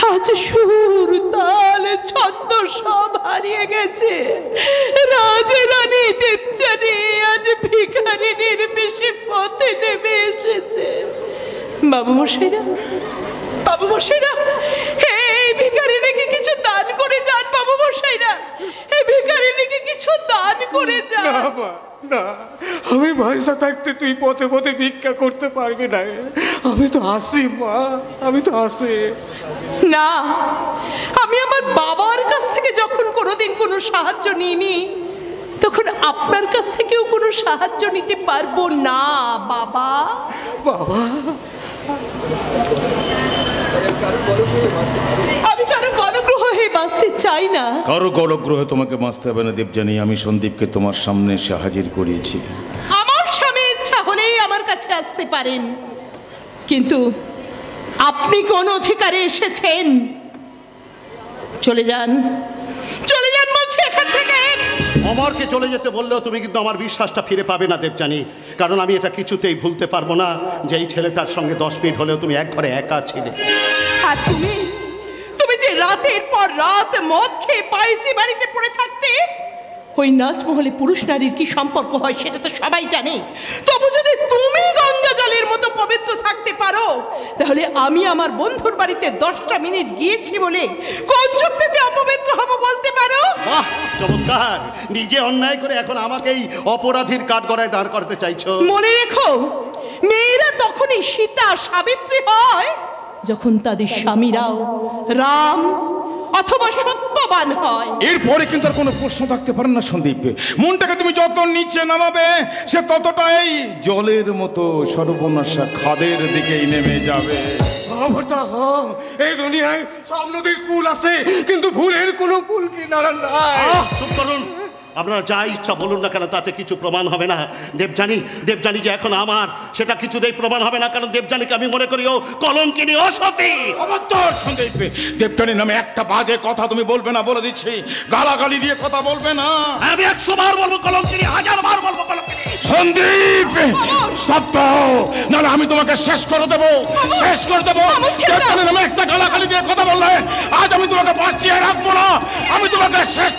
আজ সুর, তাল, ছন্দ সব হারিয়ে গেছে। রাজরানী দেবযানী আজ ভিখারিনীর বেশি পথে নেমে এসেছে। বাবু মশাইরা, বাবু মশাইরা, এই ভিখারিনীকে কিছু দান করে যান। বাবু মশাইরা, এই ভিখারিনীকে কিছু দান করে যান। না, আমি পয়সা থাকতে তুই পথে পথে ভিক্ষা করতে পারবি না। আমি তো আসি মা, আমি তো আসি। না, আমি আমার বাবার কাছ থেকে যখন কোনোদিন কোনো সাহায্য নিইনি, তখন আপনার কাছ থেকেও কোনো সাহায্য নিতে পারবো না বাবা। বাবা, আমি কারো গলগ্রহ হয়ে বাঁচতে চাই না। কারো গলগ্রহে তোমাকে বাঁচতে হবে না দেবযানী। আমি সন্দীপকে তোমার সামনে এসে হাজির করিয়েছি। আমার স্বামী ইচ্ছা হলেই আমার কাছে আসতে পারেন, কিন্তু আপনি কোন অধিকারে এসেছেন? চলে যান, চলে যান বলছি এখান থেকে। অমরকে চলে যেতে বললেও তুমি কিন্তু আমার বিশ্বাসটা ফিরে পাবে না দেবযানী, কারণ আমি এটা কিছুতেই ভুলতে পারবো না যে এই ছেলেটার সঙ্গে 10 মিনিট হলেও তুমি এক ঘরে একা ছিলে। আর তুমি যে রাতের পর রাত মদ খেয়ে পাইচি বাড়িতে পড়ে থাকতে, ওই নাচমহলে পুরুষ নারীর কি সম্পর্ক হয় সেটা তো সবাই জানে। তবু যদি তুমি গঙ্গা জলের মতো পবিত্র থাকতে পারো, তাহলে আমি আমার বন্ধুর বাড়িতে 10টা মিনিট গিয়েছি বলে কোন যুক্তিতে অপবিত্র হব বলতে পারো? বাহ, চমৎকার! নিজে অন্যায় করে এখন আমাকেই অপরাধীর কাঠগড়ায় দাঁড় করতে চাইছো। মনে রেখো, মেয়েরা তখনই সীতা সাবিত্রী হয় যখন তাদের স্বামীরাও রাম অথবা সত্যবান হয়। এরপরে কিন্তু আর কোনো প্রশ্ন থাকতে পারে না সন্দীপ। মনটাকে তুমি যত নিচে নামাবে সে ততটাই জলের মতো সর্বনাশা খাদের দিকেই নেমে যাবে। এই দুনিয়ায় সব নদীর কুল আছে, কিন্তু ভুলের কোনো কুল কিনারা নাই। চুপ করুন, আপনারা যা ইচ্ছা বলুন না কেন, তাতে কিছু প্রমাণ হবে না। দেবযানী যে এখন আমার, সেটা কিছুতেই প্রমাণ হবে না, কারণ দেবযানীকে আমি মনে করি ও কলঙ্কিনী, অসতী। অবশ্যই সন্দীপ, দেবযানীর নামে একটা বাজে কথা তুমি বলবে না, বলে দিচ্ছি। গালাগালি দিয়ে কথা বলবে না। আমি 100 বার বলবো কলঙ্কিনী, 1000 বার বলবো কলঙ্কিনী। সন্দীপ স্তব্ধ, নাহলে আমি তোমাকে শেষ করে দেবো, শেষ করে দেবো। দেবযানীর নামে একটা গালাগালি দিয়ে কথা বললে আজ আমি তোমাকে বাঁচিয়ে রাখবো না, আমি তোমাকে শেষ।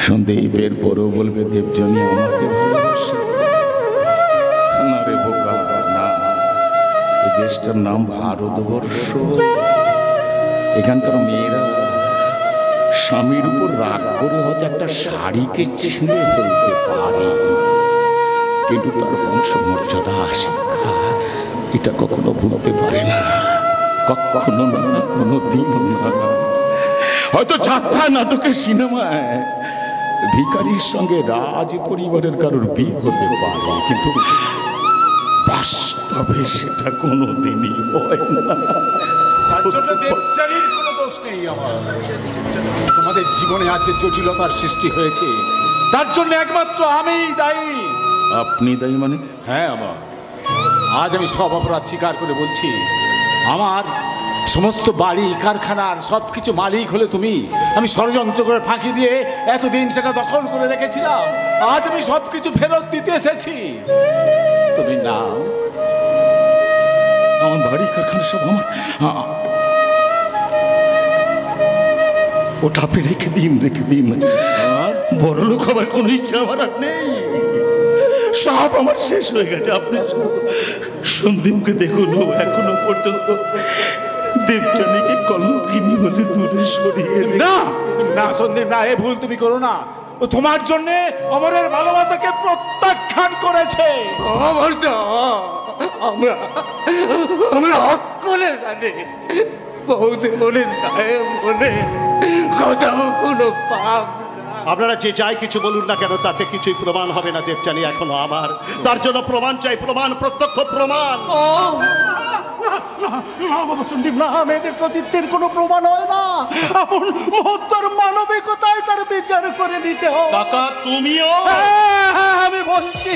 সন্দীপের পরও বলবে দেবযানী আমাকে ভালোবাসে না রে বোকা, না। এই দেশটার নাম ভারতবর্ষ। এখানকার মেয়েরা স্বামীর উপর রাগ করে হয়তো একটা শাড়িকে ছিঁড়ে ফেলতে পারে, কিন্তু তার বংশ মর্যাদা, শিক্ষা এটা কখনো ভুলতে পারে না, কখনো না, কোনো দিন না। হয়তো যাত্রা নাটকের সিনেমায় ভিখারির সঙ্গে রাজ পরিবারের কারোর বিয়ে হতে পারে, কিন্তু বাস্তবে সেটা কোনো দিনই হয় না। তার জন্য দেবযানীর কোনো দোষ নেই আমার। তোমাদের জীবনে আজ যে জটিলতার সৃষ্টি হয়েছে তার জন্য একমাত্র আমিই দায়ী। আপনি দায়ী মানে? হ্যাঁ আমার। আজ আমি সব অপরাধ স্বীকার করে বলছি, আমার সমস্ত বাড়ি কারখানার সব কিছু মালিক হলে তুমি। আমি ষড়যন্ত্র করে ফাঁকি দিয়ে এতদিন সেটা দখল করে রেখেছিলাম, আজ আমি সব কিছু ফেরত দিতে এসেছি। তুমি না, আমার বাড়ি কারখানা সব আমার, ওটা আপনি রেখে দিন, রেখে দিন। বড় লোক আমার কোনো ইচ্ছা আমার আর নেই, সব আমার শেষ হয়ে গেছে। আপনি সন্দীপকে দেখুন, এখনো পর্যন্ত দেবযানীকে কলঙ্কিনী বলে দূরে সরিয়ে না না সন্দীপ, না, এ ভুল তুমি করো না। ও তোমার জন্য অমরের ভালোবাসাকে প্রত্যাখ্যান করেছে। আমরা অকলে জানি বৌদি মনে মনে কোথাও কোনো পাপ। আপনারা যে যাই কিছু বলুন না কেন, তাতে কিছুই প্রমাণ হবে না। দেবযানী এখনো আমার, তার জন্য প্রমাণ চাই, প্রমাণ, প্রত্যক্ষ প্রমাণ। সন্দীপ না, মেয়েদের সতীত্বের কোনো প্রমাণ হয় না। আপন মহত্তর মানবিকতায় তার বিচার করে নিতে হয়। কাকা তুমিও? আমি বলছি,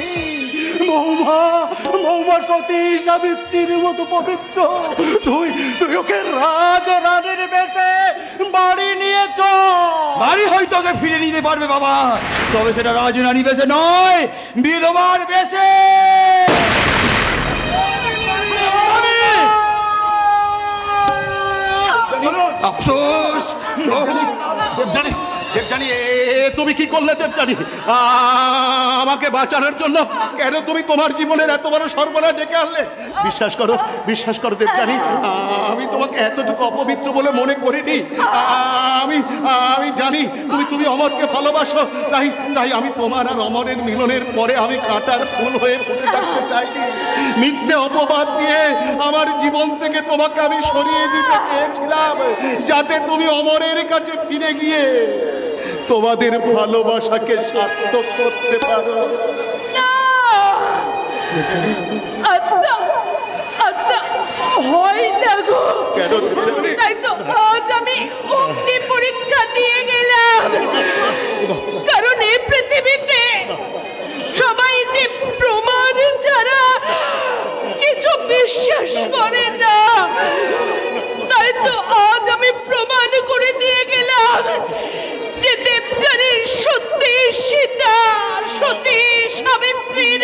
বৌমা সতী সাবিত্রীর মতো পবিত্র, তুই ওকে রাজ রানীর বেশে বাড়ি নিয়ে চল। বাড়ি হয়তো ওকে ফিরে নিতে পারবে বাবা, তবে সেটা রাজরানী বেশে নয়, বিধবার বেশে। আফসোস। দেবযানী, তুমি কি করলে দেবযানী? আমাকে বাঁচানোর জন্য কেন তুমি তোমার জীবনের এত বড় সর্বনাশ ডেকে আনলে? বিশ্বাস করো দেবযানী, আমি তোমাকে এতটুকু অপবিত্র বলে মনে করিনি। আমি জানি তুমি অমরকে ভালোবাসো, তাই আমি তোমার আর অমরের মিলনের পরে আমি কাঁটার ফুল হয়ে ফুটে থাকতে চাইনি। মিথ্যে অপবাদ দিয়ে আমার জীবন থেকে তোমাকে আমি সরিয়ে দিতে চেয়েছিলাম, যাতে তুমি অমরের কাছে ফিরে গিয়ে তোমাদের ভালোবাসাকে সার্থক করতে পারো। হয় না গো, তাই তো আজ আমি অগ্নি পরীক্ষা দিয়ে গেলাম। কারণ এই পৃথিবীতে সবাই যে প্রমাণ ছাড়া কিছু বিশ্বাস করে না, তাই তো আজ আমি প্রমাণ করে দিয়ে গেলাম যে দেবযানী সত্যি সীতা, সতী সাবিত্রীর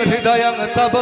হৃদয়ং তব